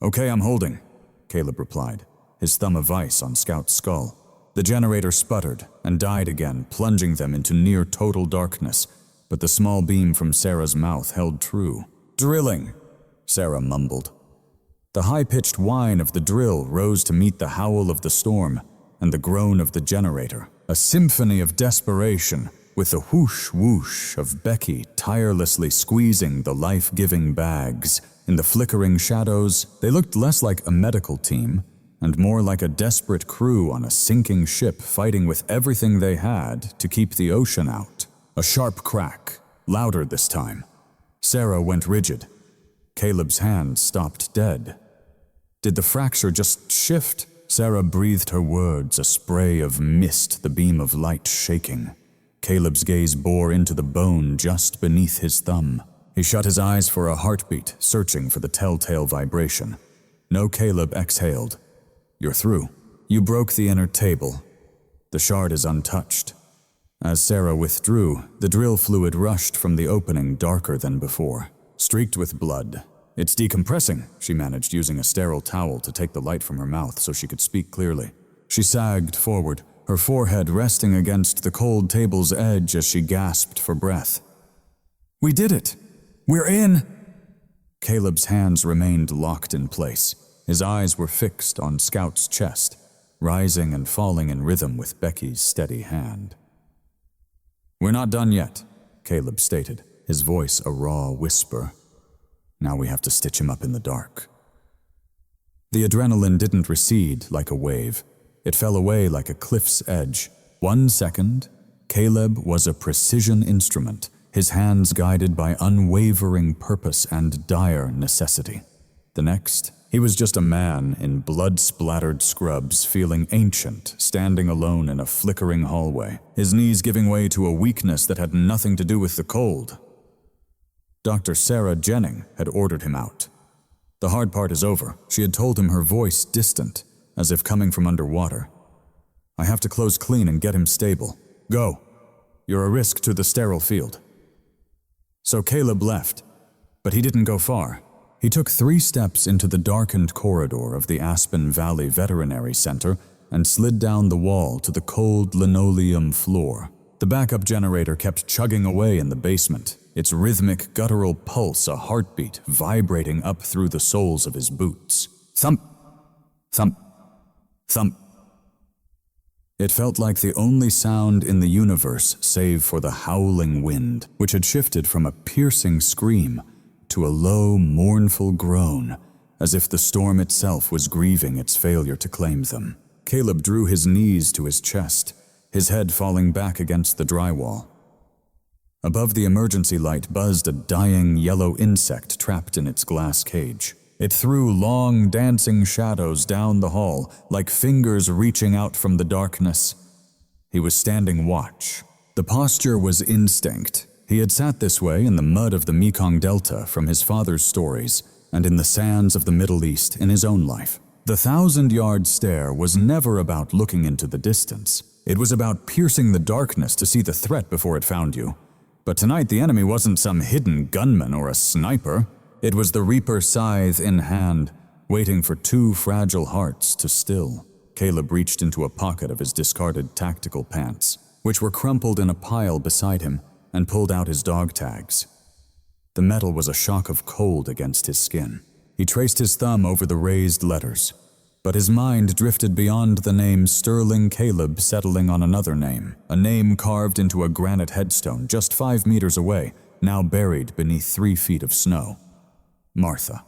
Okay, I'm holding, Caleb replied, his thumb a vice on Scout's skull. The generator sputtered and died again, plunging them into near-total darkness, but the small beam from Sarah's mouth held true. Drilling, Sarah mumbled. The high-pitched whine of the drill rose to meet the howl of the storm and the groan of the generator, a symphony of desperation, with the whoosh-whoosh of Becky tirelessly squeezing the life-giving bags. In the flickering shadows, they looked less like a medical team and more like a desperate crew on a sinking ship fighting with everything they had to keep the ocean out. A sharp crack, louder this time. Sarah went rigid. Caleb's hand stopped dead. Did the fracture just shift? Sarah breathed her words, a spray of mist, the beam of light shaking. Caleb's gaze bore into the bone just beneath his thumb. He shut his eyes for a heartbeat, searching for the telltale vibration. No, Caleb exhaled. You're through. You broke the inner table. The shard is untouched. As Sarah withdrew, the drill fluid rushed from the opening darker than before, streaked with blood. It's decompressing, she managed, using a sterile towel to take the light from her mouth so she could speak clearly. She sagged forward, her forehead resting against the cold table's edge as she gasped for breath. We did it! We're in! Caleb's hands remained locked in place. His eyes were fixed on Scout's chest, rising and falling in rhythm with Becky's steady hand. We're not done yet, Caleb stated, his voice a raw whisper. Now we have to stitch him up in the dark. The adrenaline didn't recede like a wave. It fell away like a cliff's edge. 1 second, Caleb was a precision instrument, his hands guided by unwavering purpose and dire necessity. The next, he was just a man in blood-splattered scrubs, feeling ancient, standing alone in a flickering hallway, his knees giving way to a weakness that had nothing to do with the cold. Dr. Sarah Jennings had ordered him out. The hard part is over, she had told him, her voice distant, as if coming from underwater. I have to close clean and get him stable. Go. You're a risk to the sterile field. So Caleb left, but he didn't go far. He took 3 steps into the darkened corridor of the Aspen Valley Veterinary Center and slid down the wall to the cold linoleum floor. The backup generator kept chugging away in the basement, its rhythmic guttural pulse a heartbeat vibrating up through the soles of his boots. Thump, thump, thump. It felt like the only sound in the universe save for the howling wind, which had shifted from a piercing scream to a low, mournful groan, as if the storm itself was grieving its failure to claim them. Caleb drew his knees to his chest, his head falling back against the drywall. Above the emergency light buzzed a dying yellow insect trapped in its glass cage. It threw long, dancing shadows down the hall, like fingers reaching out from the darkness. He was standing watch. The posture was instinct. He had sat this way in the mud of the Mekong Delta from his father's stories, and in the sands of the Middle East in his own life. The 1,000-yard stare was never about looking into the distance. It was about piercing the darkness to see the threat before it found you. But tonight the enemy wasn't some hidden gunman or a sniper. It was the Reaper scythe in hand, waiting for two fragile hearts to still. Caleb reached into a pocket of his discarded tactical pants, which were crumpled in a pile beside him, and pulled out his dog tags. The metal was a shock of cold against his skin. He traced his thumb over the raised letters, but his mind drifted beyond the name Sterling Caleb, settling on another name, a name carved into a granite headstone just 5 meters away, now buried beneath 3 feet of snow. Martha.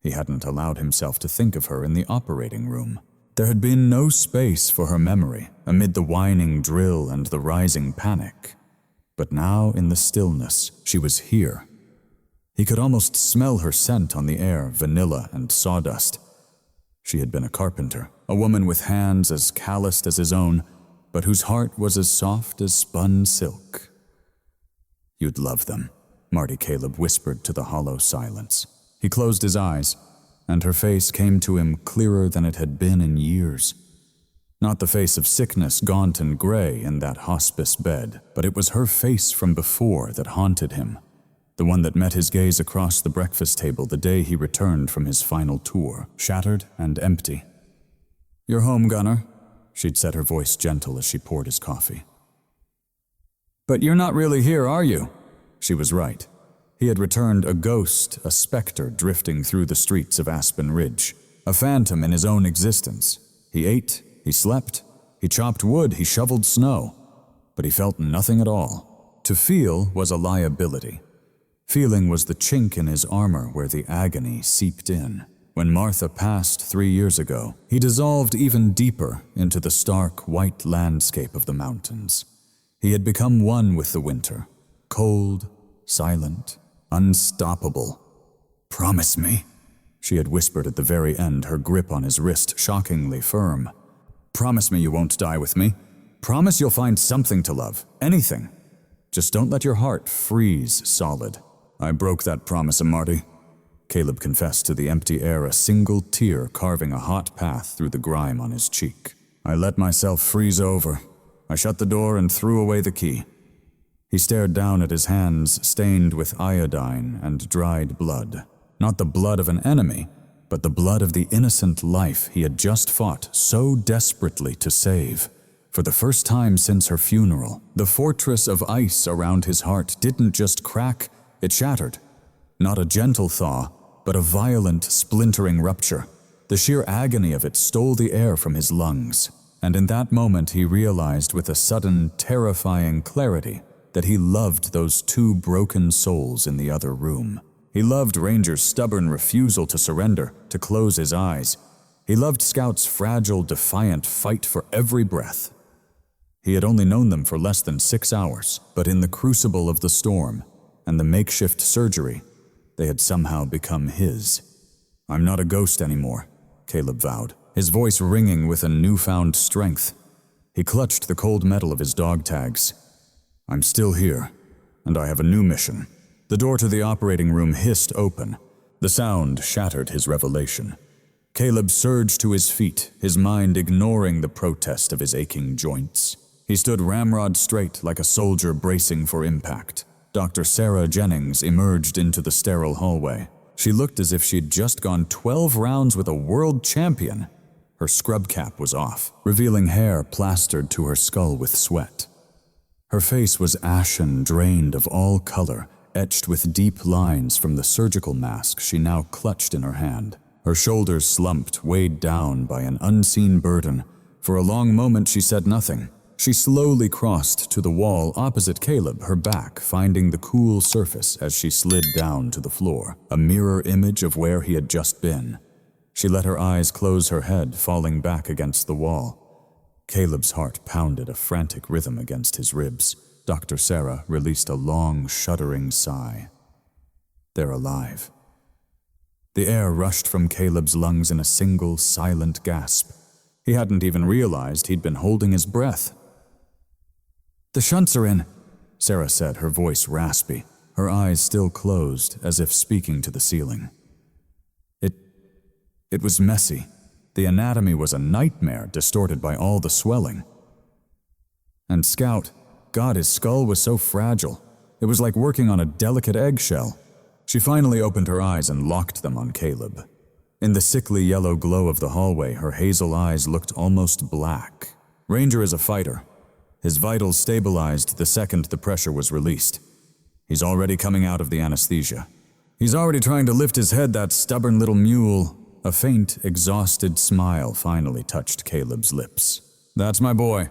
He hadn't allowed himself to think of her in the operating room. There had been no space for her memory amid the whining drill and the rising panic. But now, in the stillness, she was here. He could almost smell her scent on the air, vanilla and sawdust. She had been a carpenter, a woman with hands as calloused as his own, but whose heart was as soft as spun silk. "You'd love them," Marty Caleb whispered to the hollow silence. He closed his eyes, and her face came to him clearer than it had been in years. Not the face of sickness, gaunt and gray in that hospice bed, but it was her face from before that haunted him, the one that met his gaze across the breakfast table the day he returned from his final tour, shattered and empty. "You're home, Gunner," she'd said, her voice gentle as she poured his coffee. "But you're not really here, are you?" She was right. He had returned a ghost, a specter drifting through the streets of Aspen Ridge, a phantom in his own existence. He ate, he slept, he chopped wood, he shoveled snow, but he felt nothing at all. To feel was a liability. Feeling was the chink in his armor where the agony seeped in. When Martha passed 3 years ago, he dissolved even deeper into the stark, white landscape of the mountains. He had become one with the winter, cold, silent, unstoppable. "Promise me," she had whispered at the very end, her grip on his wrist shockingly firm. "Promise me you won't die with me. Promise you'll find something to love, anything. Just don't let your heart freeze solid." "I broke that promise, Marty," Caleb confessed to the empty air, a single tear carving a hot path through the grime on his cheek. "I let myself freeze over. I shut the door and threw away the key." He stared down at his hands stained with iodine and dried blood. Not the blood of an enemy, but the blood of the innocent life he had just fought so desperately to save. For the first time since her funeral, the fortress of ice around his heart didn't just crack, it shattered. Not a gentle thaw, but a violent, splintering rupture. The sheer agony of it stole the air from his lungs, and in that moment he realized with a sudden, terrifying clarity that he loved those 2 broken souls in the other room. He loved Ranger's stubborn refusal to surrender, to close his eyes. He loved Scout's fragile, defiant fight for every breath. He had only known them for less than 6 hours, but in the crucible of the storm and the makeshift surgery, they had somehow become his. "I'm not a ghost anymore," Caleb vowed, his voice ringing with a newfound strength. He clutched the cold metal of his dog tags. "I'm still here, and I have a new mission." The door to the operating room hissed open. The sound shattered his revelation. Caleb surged to his feet, his mind ignoring the protest of his aching joints. He stood ramrod straight like a soldier bracing for impact. Dr. Sarah Jennings emerged into the sterile hallway. She looked as if she'd just gone 12 rounds with a world champion. Her scrub cap was off, revealing hair plastered to her skull with sweat. Her face was ashen, drained of all color, etched with deep lines from the surgical mask she now clutched in her hand. Her shoulders slumped, weighed down by an unseen burden. For a long moment she said nothing. She slowly crossed to the wall opposite Caleb, her back finding the cool surface as she slid down to the floor, a mirror image of where he had just been. She let her eyes close, her head falling back against the wall. Caleb's heart pounded a frantic rhythm against his ribs. Dr. Sarah released a long, shuddering sigh. They're alive. The air rushed from Caleb's lungs in a single, silent gasp. He hadn't even realized he'd been holding his breath. "The shunts are in," Sarah said, her voice raspy, her eyes still closed as if speaking to the ceiling. It was messy. The anatomy was a nightmare, distorted by all the swelling. And Scout, God, his skull was so fragile. It was like working on a delicate eggshell. She finally opened her eyes and locked them on Caleb. In the sickly yellow glow of the hallway, her hazel eyes looked almost black. Ranger is a fighter. His vitals stabilized the second the pressure was released. He's already coming out of the anesthesia. He's already trying to lift his head, that stubborn little mule. A faint, exhausted smile finally touched Caleb's lips. "That's my boy."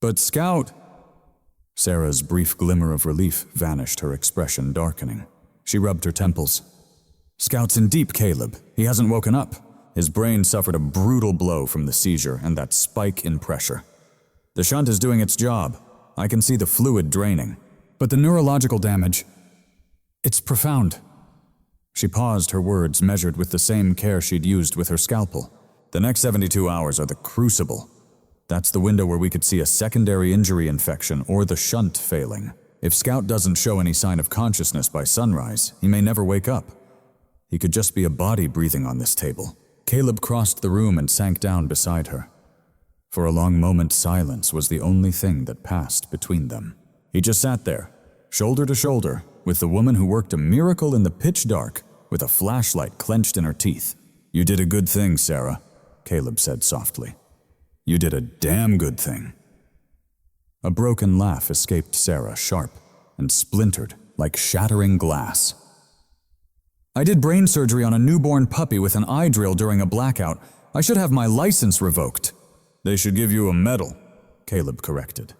"But Scout..." Sarah's brief glimmer of relief vanished, her expression darkening. She rubbed her temples. "Scout's in deep, Caleb. He hasn't woken up. His brain suffered a brutal blow from the seizure and that spike in pressure. The shunt is doing its job. I can see the fluid draining. But the neurological damage, it's profound." She paused, her words measured with the same care she'd used with her scalpel. "The next 72 hours are the crucible. That's the window where we could see a secondary injury infection or the shunt failing. If Scout doesn't show any sign of consciousness by sunrise, he may never wake up. He could just be a body breathing on this table." Caleb crossed the room and sank down beside her. For a long moment, silence was the only thing that passed between them. He just sat there, shoulder to shoulder, with the woman who worked a miracle in the pitch dark, with a flashlight clenched in her teeth. "You did a good thing, Sarah," Caleb said softly. "You did a damn good thing." A broken laugh escaped Sarah, sharp and splintered like shattering glass. "I did brain surgery on a newborn puppy with an eye drill during a blackout. I should have my license revoked." "They should give you a medal," Caleb corrected.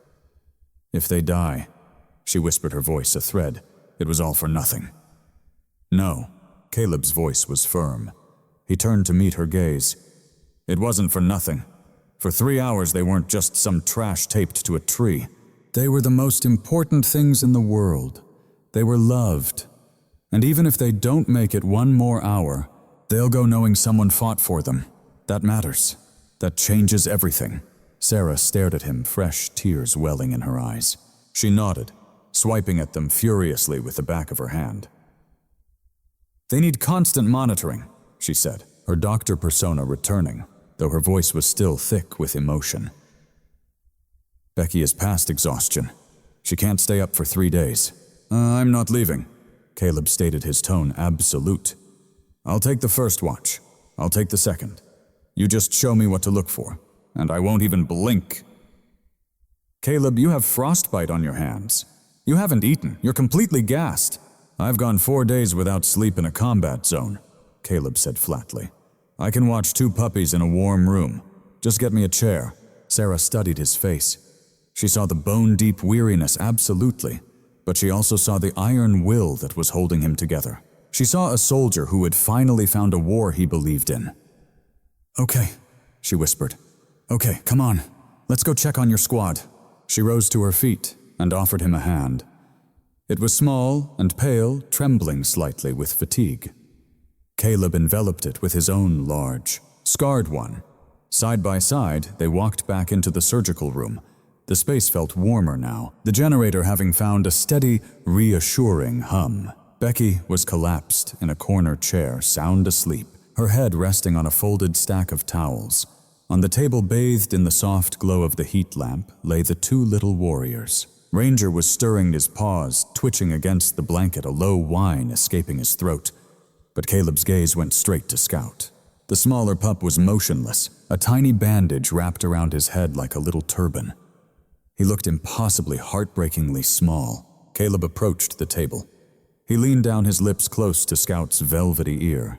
"If they die," she whispered, her voice a thread, "it was all for nothing." "No," Caleb's voice was firm. He turned to meet her gaze. "It wasn't for nothing. For 3 hours they weren't just some trash taped to a tree. They were the most important things in the world. They were loved. And even if they don't make it one more hour, they'll go knowing someone fought for them. That matters. That changes everything." Sarah stared at him, fresh tears welling in her eyes. She nodded, swiping at them furiously with the back of her hand. "They need constant monitoring," she said, her doctor persona returning, though her voice was still thick with emotion. "Becky is past exhaustion. She can't stay up for 3 days. I'm not leaving," Caleb stated, his tone absolute. "I'll take the first watch. I'll take the second. You just show me what to look for, and I won't even blink." "Caleb, you have frostbite on your hands. You haven't eaten. You're completely gassed." "I've gone 4 days without sleep in a combat zone," Caleb said flatly. "I can watch 2 puppies in a warm room. Just get me a chair." Sarah studied his face. She saw the bone-deep weariness, absolutely, but she also saw the iron will that was holding him together. She saw a soldier who had finally found a war he believed in. "Okay," she whispered. "Okay, come on. Let's go check on your squad." She rose to her feet and offered him a hand. It was small and pale, trembling slightly with fatigue. Caleb enveloped it with his own large, scarred one. Side by side, they walked back into the surgical room. The space felt warmer now, the generator having found a steady, reassuring hum. Becky was collapsed in a corner chair, sound asleep, her head resting on a folded stack of towels. On the table, bathed in the soft glow of the heat lamp, lay the 2 little warriors. Ranger was stirring his paws, twitching against the blanket, a low whine escaping his throat. But Caleb's gaze went straight to Scout. The smaller pup was motionless, a tiny bandage wrapped around his head like a little turban. He looked impossibly, heartbreakingly small. Caleb approached the table. He leaned down, his lips close to Scout's velvety ear.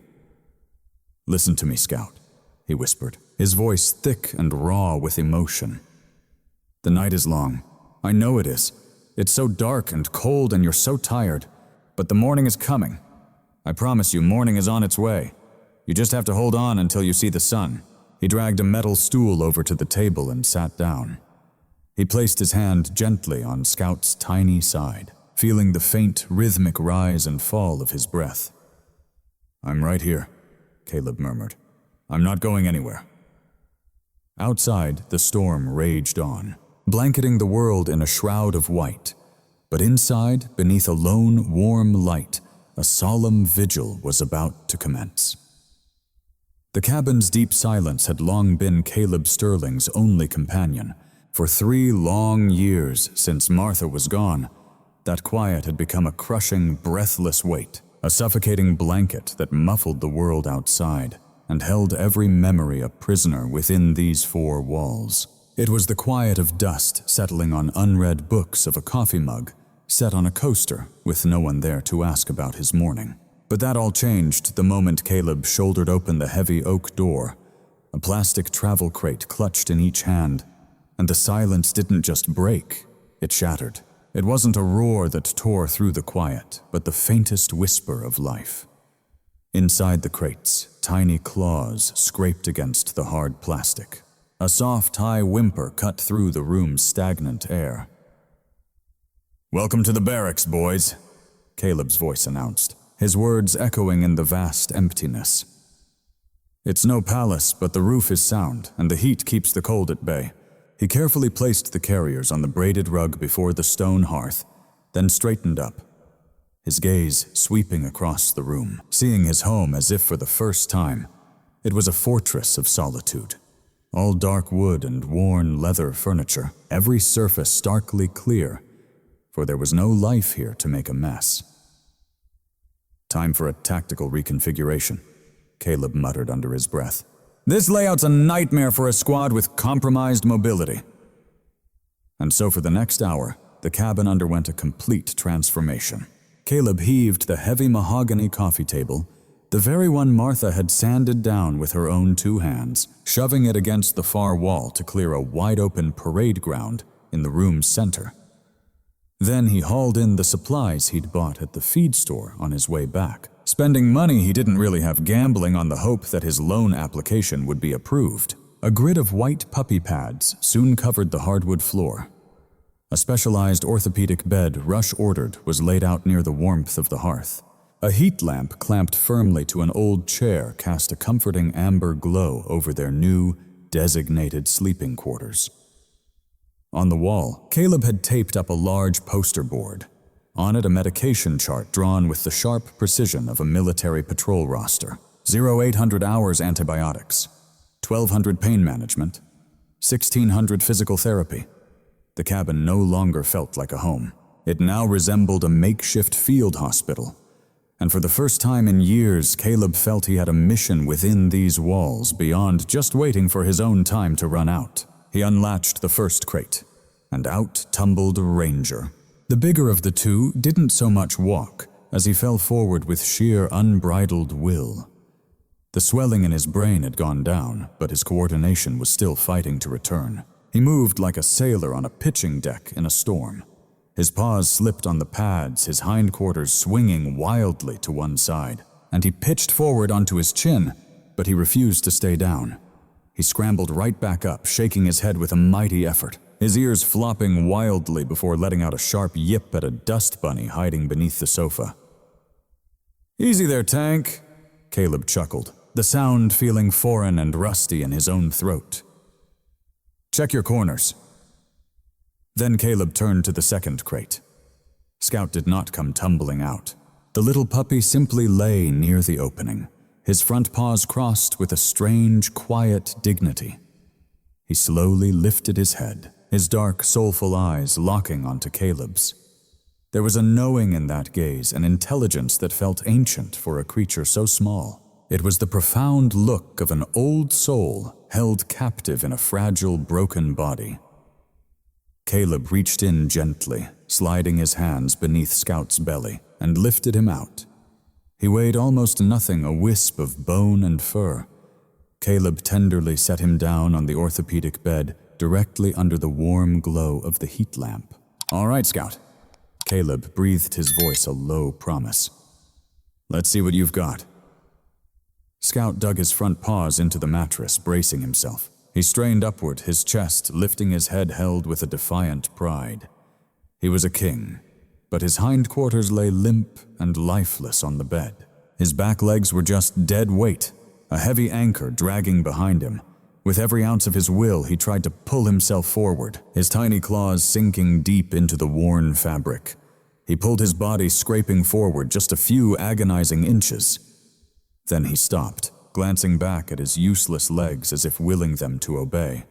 "Listen to me, Scout," he whispered, his voice thick and raw with emotion. "The night is long. I know it is. It's so dark and cold and you're so tired. But the morning is coming. I promise you, morning is on its way. You just have to hold on until you see the sun." He dragged a metal stool over to the table and sat down. He placed his hand gently on Scout's tiny side, feeling the faint, rhythmic rise and fall of his breath. "I'm right here," Caleb murmured. "I'm not going anywhere." Outside, the storm raged on, blanketing the world in a shroud of white. But inside, beneath a lone, warm light, a solemn vigil was about to commence. The cabin's deep silence had long been Caleb Sterling's only companion. For 3 long years since Martha was gone, that quiet had become a crushing, breathless weight, a suffocating blanket that muffled the world outside and held every memory a prisoner within these 4 walls. It was the quiet of dust settling on unread books of a coffee mug set on a coaster with no one there to ask about his morning. But that all changed the moment Caleb shouldered open the heavy oak door, a plastic travel crate clutched in each hand, and the silence didn't just break, it shattered. It wasn't a roar that tore through the quiet, but the faintest whisper of life. Inside the crates, tiny claws scraped against the hard plastic. A soft, high whimper cut through the room's stagnant air. "Welcome to the barracks, boys," Caleb's voice announced, his words echoing in the vast emptiness. "It's no palace, but the roof is sound, and the heat keeps the cold at bay." He carefully placed the carriers on the braided rug before the stone hearth, then straightened up, his gaze sweeping across the room, seeing his home as if for the first time. It was a fortress of solitude. All dark wood and worn leather furniture, every surface starkly clear, for there was no life here to make a mess. "Time for a tactical reconfiguration," Caleb muttered under his breath. "This layout's a nightmare for a squad with compromised mobility." And so for the next hour, the cabin underwent a complete transformation. Caleb heaved the heavy mahogany coffee table, the very one Martha had sanded down with her own 2 hands, shoving it against the far wall to clear a wide-open parade ground in the room's center. Then he hauled in the supplies he'd bought at the feed store on his way back, spending money he didn't really have, gambling on the hope that his loan application would be approved. A grid of white puppy pads soon covered the hardwood floor. A specialized orthopedic bed rush-ordered was laid out near the warmth of the hearth. A heat lamp clamped firmly to an old chair cast a comforting amber glow over their new, designated sleeping quarters. On the wall, Caleb had taped up a large poster board. On it, a medication chart drawn with the sharp precision of a military patrol roster. 0800 hours antibiotics, 1200 pain management, 1600 physical therapy. The cabin no longer felt like a home. It now resembled a makeshift field hospital. And for the first time in years, Caleb felt he had a mission within these walls beyond just waiting for his own time to run out. He unlatched the first crate, and out tumbled Ranger. The bigger of the two didn't so much walk as he fell forward with sheer unbridled will. The swelling in his brain had gone down, but his coordination was still fighting to return. He moved like a sailor on a pitching deck in a storm. His paws slipped on the pads, his hindquarters swinging wildly to one side, and he pitched forward onto his chin, but he refused to stay down. He scrambled right back up, shaking his head with a mighty effort, his ears flopping wildly before letting out a sharp yip at a dust bunny hiding beneath the sofa. "Easy there, Tank," Caleb chuckled, the sound feeling foreign and rusty in his own throat. "Check your corners." Then Caleb turned to the second crate. Scout did not come tumbling out. The little puppy simply lay near the opening, his front paws crossed with a strange, quiet dignity. He slowly lifted his head, his dark, soulful eyes locking onto Caleb's. There was a knowing in that gaze, an intelligence that felt ancient for a creature so small. It was the profound look of an old soul held captive in a fragile, broken body. Caleb reached in gently, sliding his hands beneath Scout's belly, and lifted him out. He weighed almost nothing, a wisp of bone and fur. Caleb tenderly set him down on the orthopedic bed, directly under the warm glow of the heat lamp. "All right, Scout." Caleb breathed his voice a low promise. "Let's see what you've got." Scout dug his front paws into the mattress, bracing himself. He strained upward, his chest lifting, his head held with a defiant pride. He was a king, but his hindquarters lay limp and lifeless on the bed. His back legs were just dead weight, a heavy anchor dragging behind him. With every ounce of his will, he tried to pull himself forward, his tiny claws sinking deep into the worn fabric. He pulled his body, scraping forward just a few agonizing inches. Then he stopped, glancing back at his useless legs as if willing them to obey.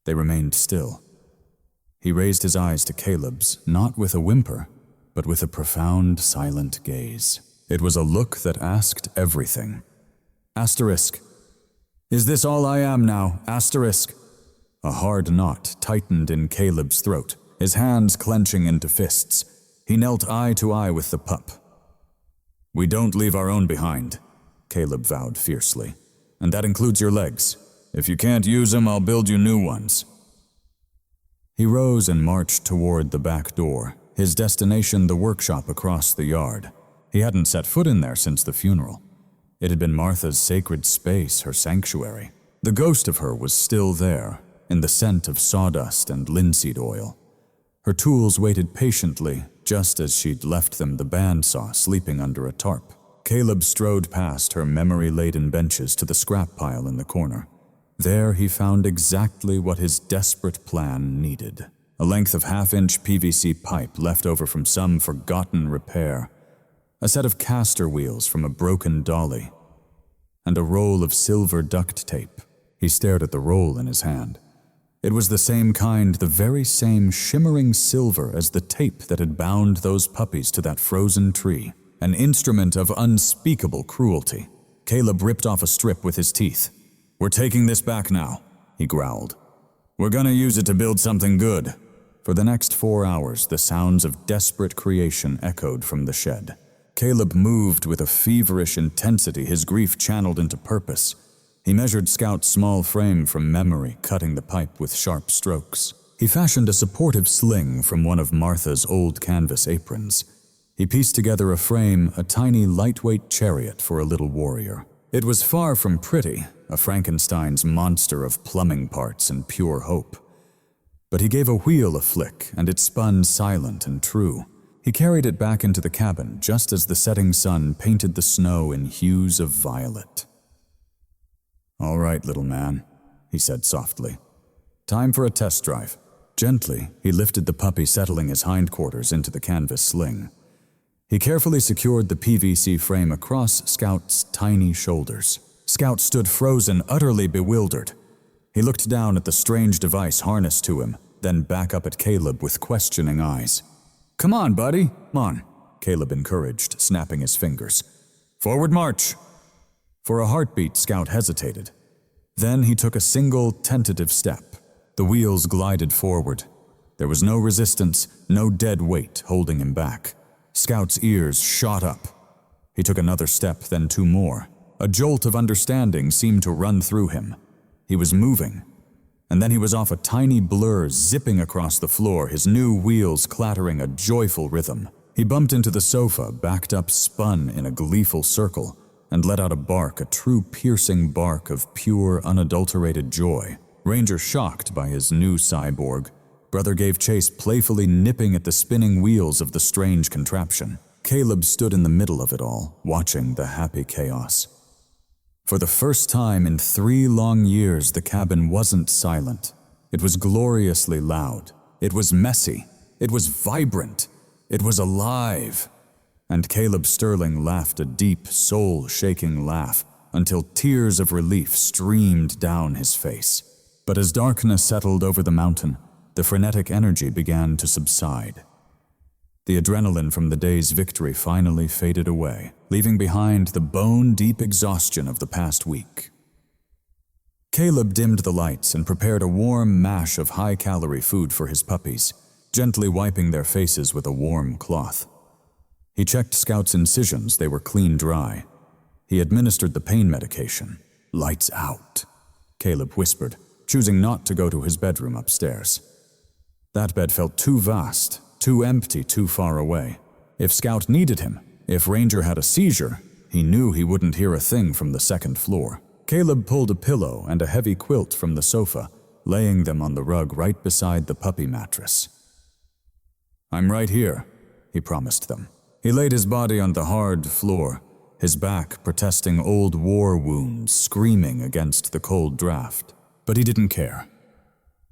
They remained still. He raised his eyes to Caleb's, not with a whimper, but with a profound, silent gaze. It was a look that asked everything. Asterisk. "Is this all I am now? Asterisk." A hard knot tightened in Caleb's throat, his hands clenching into fists. He knelt eye to eye with the pup. "We don't leave our own behind," Caleb vowed fiercely. "And that includes your legs. If you can't use them, I'll build you new ones." He rose and marched toward the back door, his destination the workshop across the yard. He hadn't set foot in there since the funeral. It had been Martha's sacred space, her sanctuary. The ghost of her was still there, in the scent of sawdust and linseed oil. Her tools waited patiently, just as she'd left them, the bandsaw sleeping under a tarp. Caleb strode past her memory-laden benches to the scrap pile in the corner. There he found exactly what his desperate plan needed. A length of half-inch PVC pipe left over from some forgotten repair, a set of caster wheels from a broken dolly, and a roll of silver duct tape. He stared at the roll in his hand. It was the same kind, the very same shimmering silver as the tape that had bound those puppies to that frozen tree. An instrument of unspeakable cruelty. Caleb ripped off a strip with his teeth. "We're taking this back now," he growled. "We're gonna use it to build something good." For the next 4 hours, the sounds of desperate creation echoed from the shed. Caleb moved with a feverish intensity, his grief channeled into purpose. He measured Scout's small frame from memory, cutting the pipe with sharp strokes. He fashioned a supportive sling from one of Martha's old canvas aprons. He pieced together a frame, a tiny, lightweight chariot for a little warrior. It was far from pretty, a Frankenstein's monster of plumbing parts and pure hope. But he gave a wheel a flick, and it spun silent and true. He carried it back into the cabin just as the setting sun painted the snow in hues of violet. "All right, little man," he said softly. "Time for a test drive." Gently, he lifted the puppy, settling his hindquarters into the canvas sling. He carefully secured the PVC frame across Scout's tiny shoulders. Scout stood frozen, utterly bewildered. He looked down at the strange device harnessed to him, then back up at Caleb with questioning eyes. "Come on, buddy, come on," Caleb encouraged, snapping his fingers. "Forward march." For a heartbeat, Scout hesitated. Then he took a single, tentative step. The wheels glided forward. There was no resistance, no dead weight holding him back. Scout's ears shot up. He took another step, then 2 more. A jolt of understanding seemed to run through him. He was moving, and then he was off a tiny blur, zipping across the floor, his new wheels clattering a joyful rhythm. He bumped into the sofa, backed up, spun in a gleeful circle, and let out a bark, a true piercing bark of pure, unadulterated joy. Ranger shocked by his new cyborg. Brother gave chase, playfully nipping at the spinning wheels of the strange contraption. Caleb stood in the middle of it all, watching the happy chaos. For the first time in 3 long years, the cabin wasn't silent. It was gloriously loud. It was messy. It was vibrant. It was alive. And Caleb Sterling laughed a deep, soul-shaking laugh until tears of relief streamed down his face. But as darkness settled over the mountain, the frenetic energy began to subside. The adrenaline from the day's victory finally faded away, leaving behind the bone-deep exhaustion of the past week. Caleb dimmed the lights and prepared a warm mash of high-calorie food for his puppies, gently wiping their faces with a warm cloth. He checked Scout's incisions. They were clean dry. He administered the pain medication. "Lights out," Caleb whispered, choosing not to go to his bedroom upstairs. That bed felt too vast, too empty, too far away. If Scout needed him, if Ranger had a seizure, he knew he wouldn't hear a thing from the second floor. Caleb pulled a pillow and a heavy quilt from the sofa, laying them on the rug right beside the puppy mattress. "I'm right here," he promised them. He laid his body on the hard floor, his back protesting old war wounds screaming against the cold draft. But he didn't care.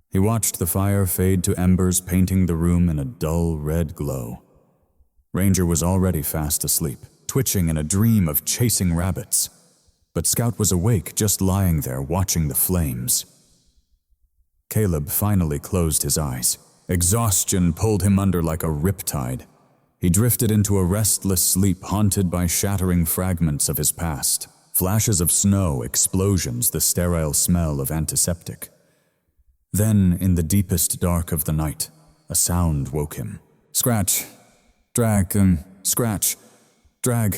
He watched the fire fade to embers painting the room in a dull red glow. Ranger was already fast asleep, twitching in a dream of chasing rabbits. But Scout was awake, just lying there watching the flames. Caleb finally closed his eyes. Exhaustion pulled him under like a riptide. He drifted into a restless sleep haunted by shattering fragments of his past. Flashes of snow, explosions, the sterile smell of antiseptic. Then, in the deepest dark of the night, a sound woke him. Scratch, drag, scratch, drag.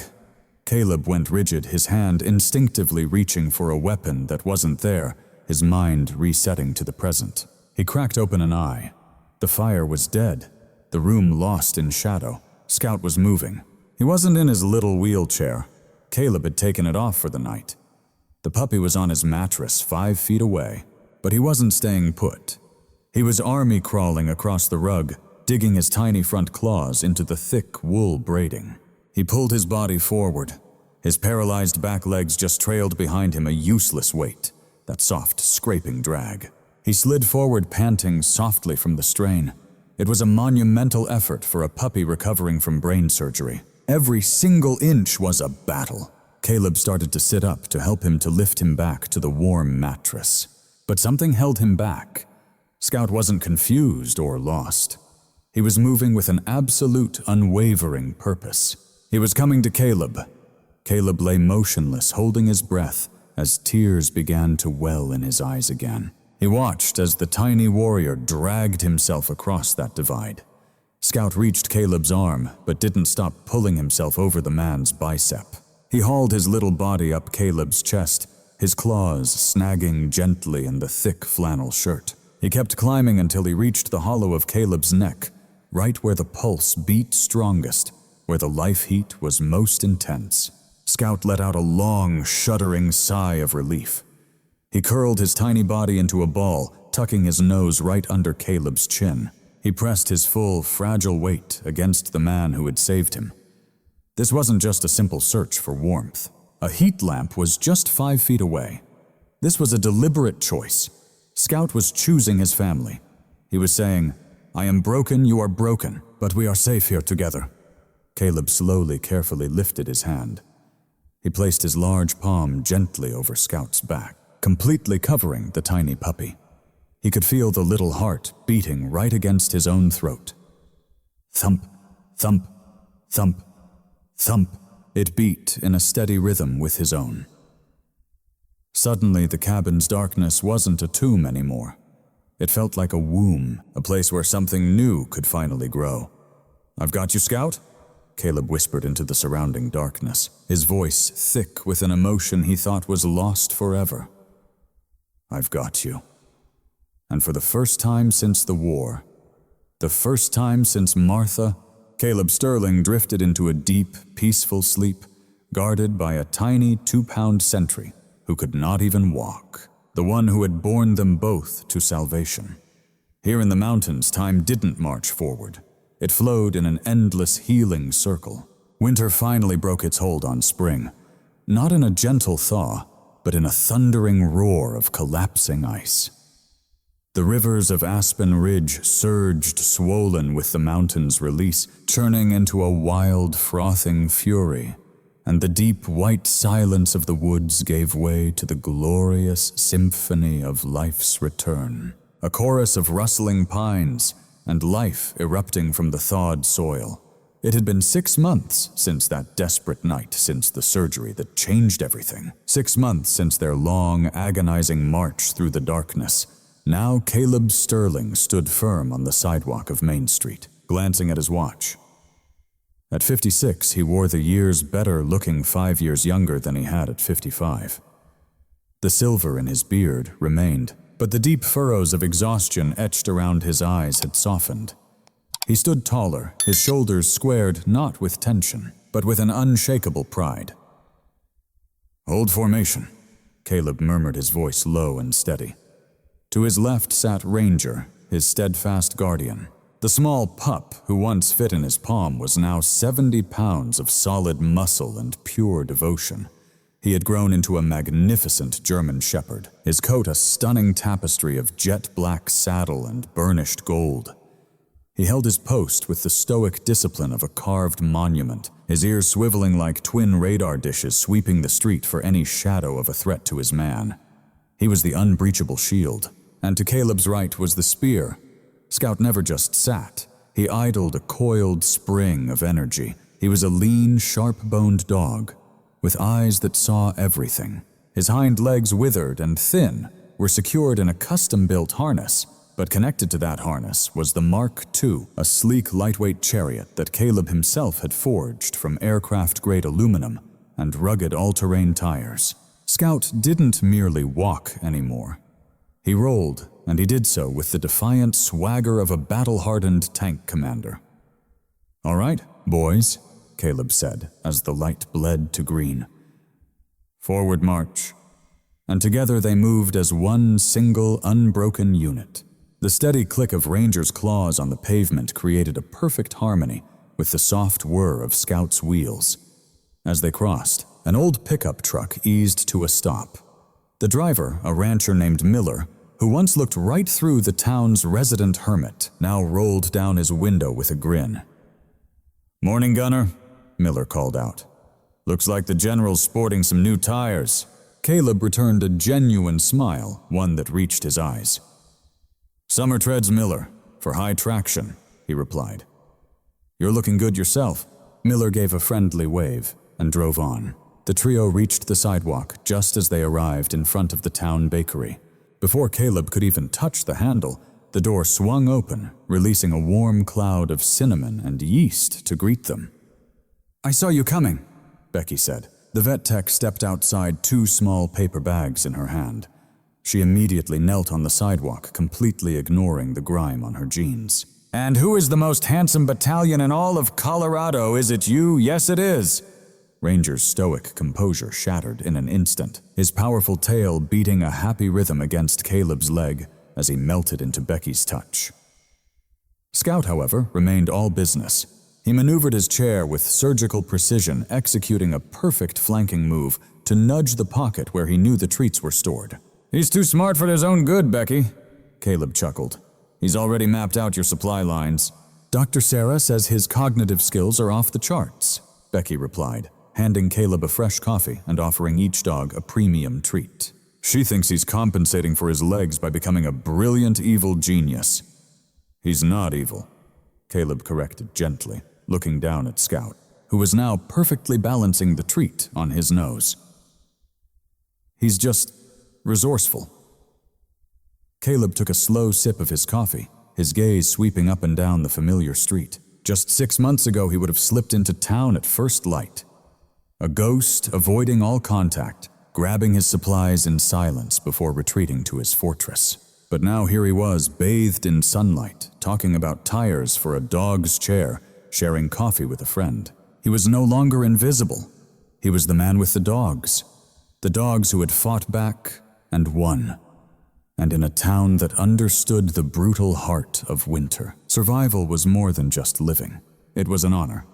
Caleb went rigid, his hand instinctively reaching for a weapon that wasn't there, his mind resetting to the present. He cracked open an eye. The fire was dead, the room lost in shadow. Scout was moving. He wasn't in his little wheelchair. Caleb had taken it off for the night. The puppy was on his mattress 5 feet away, but he wasn't staying put. He was army crawling across the rug, digging his tiny front claws into the thick wool braiding. He pulled his body forward. His paralyzed back legs just trailed behind him, a useless weight, that soft, scraping drag. He slid forward, panting softly from the strain. It was a monumental effort for a puppy recovering from brain surgery. Every single inch was a battle. Caleb started to sit up to help him to lift him back to the warm mattress. But something held him back. Scout wasn't confused or lost. He was moving with an absolute, unwavering purpose. He was coming to Caleb. Caleb lay motionless, holding his breath, as tears began to well in his eyes again. He watched as the tiny warrior dragged himself across that divide. Scout reached Caleb's arm, but didn't stop pulling himself over the man's bicep. He hauled his little body up Caleb's chest, his claws snagging gently in the thick flannel shirt. He kept climbing until he reached the hollow of Caleb's neck, right where the pulse beat strongest, where the life heat was most intense. Scout let out a long, shuddering sigh of relief. He curled his tiny body into a ball, tucking his nose right under Caleb's chin. He pressed his full, fragile weight against the man who had saved him. This wasn't just a simple search for warmth. A heat lamp was just 5 feet away. This was a deliberate choice. Scout was choosing his family. He was saying, "I am broken, you are broken, but we are safe here together." Caleb slowly, carefully lifted his hand. He placed his large palm gently over Scout's back, completely covering the tiny puppy. He could feel the little heart beating right against his own throat. Thump, thump, thump, thump. It beat in a steady rhythm with his own. Suddenly, the cabin's darkness wasn't a tomb anymore. It felt like a womb, a place where something new could finally grow. "I've got you, Scout," Caleb whispered into the surrounding darkness, his voice thick with an emotion he thought was lost forever. "I've got you." And for the first time since the war, the first time since Martha, Caleb Sterling drifted into a deep, peaceful sleep, guarded by a tiny 2-pound sentry who could not even walk, the one who had borne them both to salvation. Here in the mountains, time didn't march forward. It flowed in an endless healing circle. Winter finally broke its hold on spring, not in a gentle thaw, but in a thundering roar of collapsing ice. The rivers of Aspen Ridge surged, swollen with the mountain's release, churning into a wild, frothing fury, and the deep, white silence of the woods gave way to the glorious symphony of life's return, a chorus of rustling pines and life erupting from the thawed soil, It had been 6 months since that desperate night, since the surgery that changed everything. 6 months since their long, agonizing march through the darkness. Now Caleb Sterling stood firm on the sidewalk of Main Street, glancing at his watch. At 56, he wore the years better, looking 5 years younger than he had at 55. The silver in his beard remained, but the deep furrows of exhaustion etched around his eyes had softened. He stood taller, his shoulders squared not with tension, but with an unshakable pride. "Hold formation," Caleb murmured, his voice low and steady. To his left sat Ranger, his steadfast guardian. The small pup who once fit in his palm was now 70 pounds of solid muscle and pure devotion. He had grown into a magnificent German shepherd, his coat a stunning tapestry of jet-black saddle and burnished gold. He held his post with the stoic discipline of a carved monument, his ears swiveling like twin radar dishes sweeping the street for any shadow of a threat to his man. He was the unbreachable shield, and to Caleb's right was the spear. Scout never just sat. He idled a coiled spring of energy. He was a lean, sharp-boned dog, with eyes that saw everything. His hind legs, withered and thin, were secured in a custom-built harness, but connected to that harness was the Mark II, a sleek, lightweight chariot that Caleb himself had forged from aircraft-grade aluminum and rugged all-terrain tires. Scout didn't merely walk anymore. He rolled, and he did so with the defiant swagger of a battle-hardened tank commander. "All right, boys," Caleb said as the light bled to green. "Forward march." And together they moved as one single, unbroken unit. The steady click of Ranger's claws on the pavement created a perfect harmony with the soft whir of Scout's wheels. As they crossed, an old pickup truck eased to a stop. The driver, a rancher named Miller, who once looked right through the town's resident hermit, now rolled down his window with a grin. "Morning, Gunner," Miller called out. "Looks like the General's sporting some new tires." Caleb returned a genuine smile, one that reached his eyes. "Summer treads, Miller, for high traction," he replied. "You're looking good yourself." Miller gave a friendly wave and drove on. The trio reached the sidewalk just as they arrived in front of the town bakery. Before Caleb could even touch the handle, the door swung open, releasing a warm cloud of cinnamon and yeast to greet them. "I saw you coming," Becky said. The vet tech stepped outside, 2 small paper bags in her hand. She immediately knelt on the sidewalk, completely ignoring the grime on her jeans. "And who is the most handsome battalion in all of Colorado? Is it you? Yes, it is." Ranger's stoic composure shattered in an instant, his powerful tail beating a happy rhythm against Caleb's leg as he melted into Becky's touch. Scout, however, remained all business. He maneuvered his chair with surgical precision, executing a perfect flanking move to nudge the pocket where he knew the treats were stored. "He's too smart for his own good, Becky," Caleb chuckled. "He's already mapped out your supply lines." "Dr. Sarah says his cognitive skills are off the charts," Becky replied, handing Caleb a fresh coffee and offering each dog a premium treat. "She thinks he's compensating for his legs by becoming a brilliant evil genius." "He's not evil," Caleb corrected gently, looking down at Scout, who was now perfectly balancing the treat on his nose. "He's just resourceful." Caleb took a slow sip of his coffee, his gaze sweeping up and down the familiar street. Just 6 months ago, he would have slipped into town at first light. A ghost, avoiding all contact, grabbing his supplies in silence before retreating to his fortress. But now here he was, bathed in sunlight, talking about tires for a dog's chair, sharing coffee with a friend. He was no longer invisible. He was the man with the dogs who had fought back and won. And in a town that understood the brutal heart of winter, survival was more than just living. It was an honor.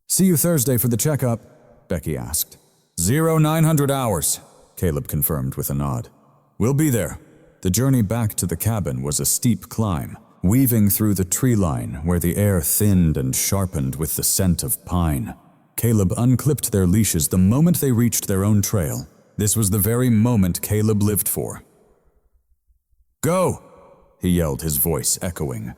"See you Thursday for the checkup?" Becky asked. 0900 hours, Caleb confirmed with a nod. "We'll be there." The journey back to the cabin was a steep climb, weaving through the tree line where the air thinned and sharpened with the scent of pine. Caleb unclipped their leashes the moment they reached their own trail. This was the very moment Caleb lived for. "Go!" he yelled, his voice echoing.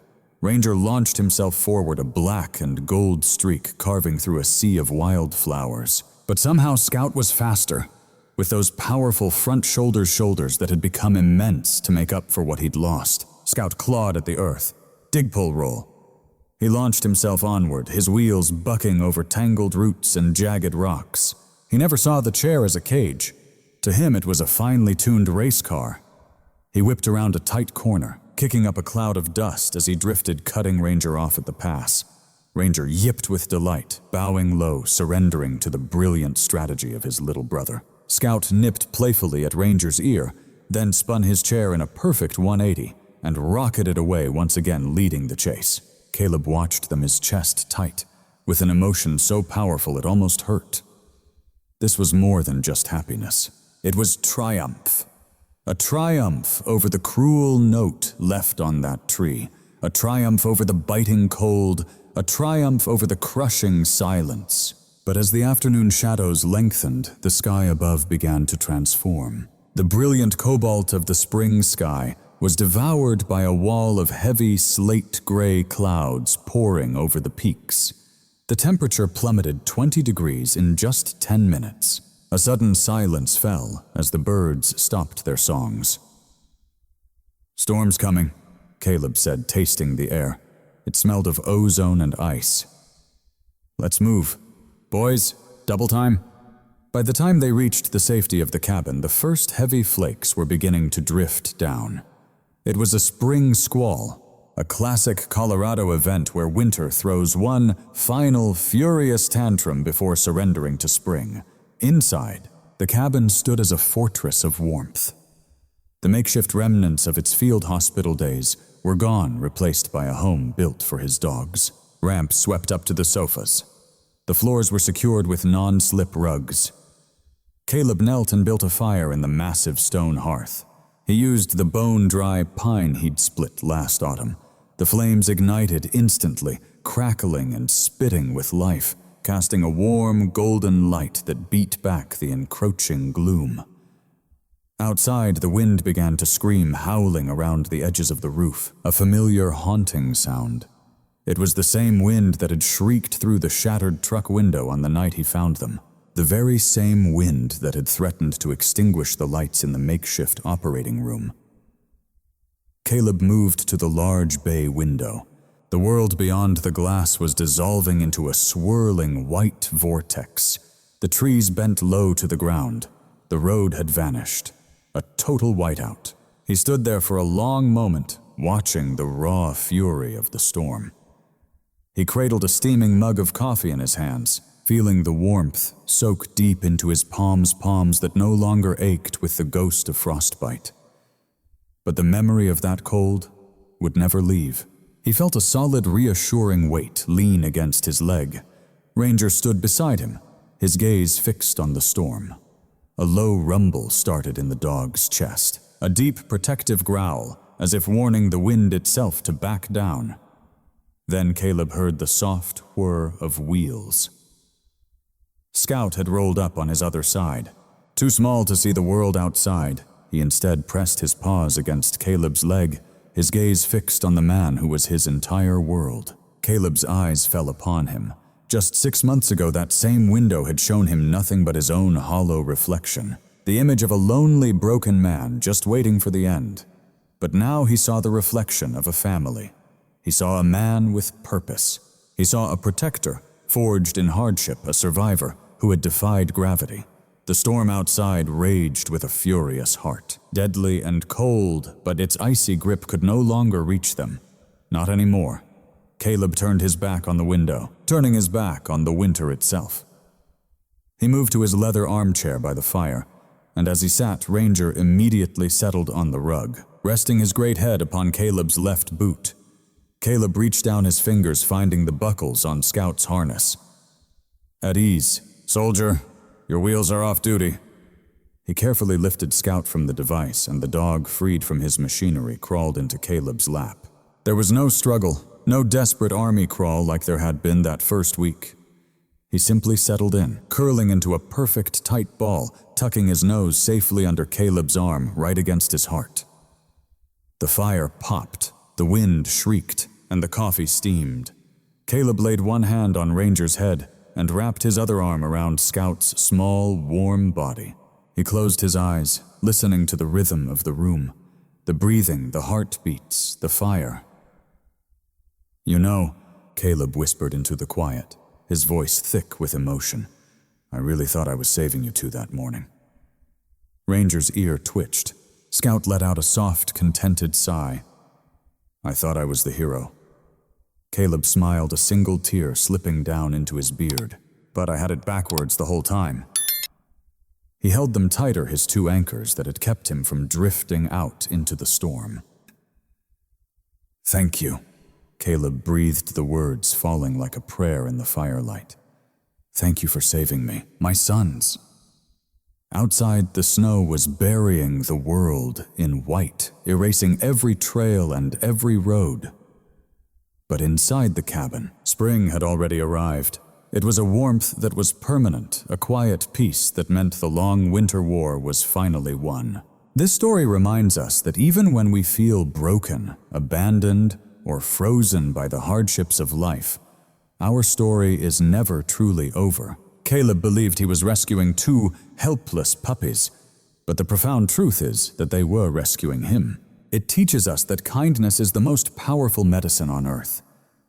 Ranger launched himself forward, a black and gold streak carving through a sea of wildflowers. But somehow Scout was faster, with those powerful front shoulders that had become immense to make up for what he'd lost. Scout clawed at the earth. Dig-pull roll. He launched himself onward, his wheels bucking over tangled roots and jagged rocks. He never saw the chair as a cage. To him, it was a finely tuned race car. He whipped around a tight corner, kicking up a cloud of dust as he drifted, cutting Ranger off at the pass. Ranger yipped with delight, bowing low, surrendering to the brilliant strategy of his little brother. Scout nipped playfully at Ranger's ear, then spun his chair in a perfect 180 and rocketed away, once again leading the chase. Caleb watched them, his chest tight, with an emotion so powerful it almost hurt. This was more than just happiness. It was triumph. A triumph over the cruel note left on that tree, a triumph over the biting cold, a triumph over the crushing silence. But as the afternoon shadows lengthened, the sky above began to transform. The brilliant cobalt of the spring sky was devoured by a wall of heavy slate-gray clouds pouring over the peaks. The temperature plummeted 20 degrees in just 10 minutes. A sudden silence fell as the birds stopped their songs. "Storm's coming," Caleb said, tasting the air. It smelled of ozone and ice. "Let's move. Boys, double time." By the time they reached the safety of the cabin, the first heavy flakes were beginning to drift down. It was a spring squall, a classic Colorado event where winter throws one final furious tantrum before surrendering to spring. Inside, the cabin stood as a fortress of warmth. The makeshift remnants of its field hospital days were gone, replaced by a home built for his dogs. Ramps swept up to the sofas. The floors were secured with non-slip rugs. Caleb knelt and built a fire in the massive stone hearth. He used the bone-dry pine he'd split last autumn. The flames ignited instantly, crackling and spitting with life, casting a warm, golden light that beat back the encroaching gloom. Outside, the wind began to scream, howling around the edges of the roof, a familiar, haunting sound. It was the same wind that had shrieked through the shattered truck window on the night he found them, the very same wind that had threatened to extinguish the lights in the makeshift operating room. Caleb moved to the large bay window. The world beyond the glass was dissolving into a swirling white vortex. The trees bent low to the ground. The road had vanished. A total whiteout. He stood there for a long moment, watching the raw fury of the storm. He cradled a steaming mug of coffee in his hands, feeling the warmth soak deep into his palms that no longer ached with the ghost of frostbite. But the memory of that cold would never leave. He felt a solid, reassuring weight lean against his leg. Ranger stood beside him, his gaze fixed on the storm. A low rumble started in the dog's chest, a deep, protective growl, as if warning the wind itself to back down. Then Caleb heard the soft whir of wheels. Scout had rolled up on his other side. Too small to see the world outside, he instead pressed his paws against Caleb's leg, his gaze fixed on the man who was his entire world. Caleb's eyes fell upon him. Just 6 months ago, that same window had shown him nothing but his own hollow reflection, the image of a lonely, broken man just waiting for the end. But now he saw the reflection of a family. He saw a man with purpose. He saw a protector, forged in hardship, a survivor who had defied gravity. The storm outside raged with a furious heart, deadly and cold, but its icy grip could no longer reach them. Not anymore. Caleb turned his back on the window, turning his back on the winter itself. He moved to his leather armchair by the fire, and as he sat, Ranger immediately settled on the rug, resting his great head upon Caleb's left boot. Caleb reached down his fingers, finding the buckles on Scout's harness. "At ease, soldier. Your wheels are off duty." He carefully lifted Scout from the device, and the dog, freed from his machinery, crawled into Caleb's lap. There was no struggle, no desperate army crawl like there had been that first week. He simply settled in, curling into a perfect tight ball, tucking his nose safely under Caleb's arm, right against his heart. The fire popped, the wind shrieked, and the coffee steamed. Caleb laid one hand on Ranger's head and wrapped his other arm around Scout's small, warm body. He closed his eyes, listening to the rhythm of the room, the breathing, the heartbeats, the fire. "You know," Caleb whispered into the quiet, his voice thick with emotion, "I really thought I was saving you two that morning." Ranger's ear twitched. Scout let out a soft, contented sigh. "I thought I was the hero." Caleb smiled, a single tear slipping down into his beard. "But I had it backwards the whole time." He held them tighter, his two anchors that had kept him from drifting out into the storm. "Thank you," Caleb breathed, the words falling like a prayer in the firelight. "Thank you for saving me, my sons." Outside, the snow was burying the world in white, erasing every trail and every road. But inside the cabin, spring had already arrived. It was a warmth that was permanent, a quiet peace that meant the long winter war was finally won. This story reminds us that even when we feel broken, abandoned, or frozen by the hardships of life, our story is never truly over. Caleb believed he was rescuing two helpless puppies, but the profound truth is that they were rescuing him. It teaches us that kindness is the most powerful medicine on earth,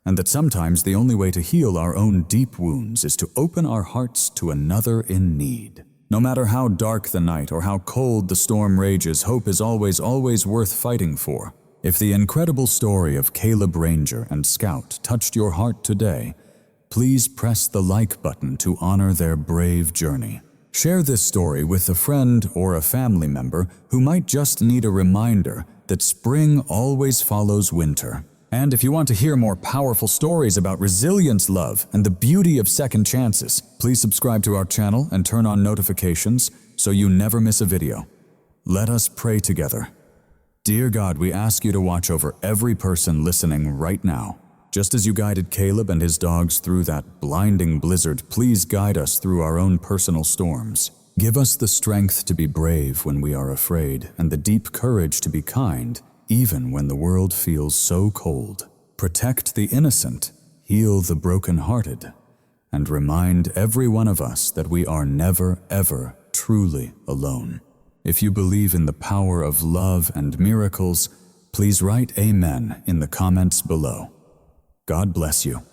and that sometimes the only way to heal our own deep wounds is to open our hearts to another in need. No matter how dark the night or how cold the storm rages, hope is always worth fighting for. If the incredible story of Caleb, Ranger, and Scout touched your heart today, please press the like button to honor their brave journey. Share this story with a friend or a family member who might just need a reminder that spring always follows winter. And if you want to hear more powerful stories about resilience, love, and the beauty of second chances, please subscribe to our channel and turn on notifications so you never miss a video. Let us pray together. Dear God, we ask you to watch over every person listening right now. Just as you guided Caleb and his dogs through that blinding blizzard, please guide us through our own personal storms. Give us the strength to be brave when we are afraid, and the deep courage to be kind, even when the world feels so cold. Protect the innocent, heal the brokenhearted, and remind every one of us that we are never, ever truly alone. If you believe in the power of love and miracles, please write Amen in the comments below. God bless you.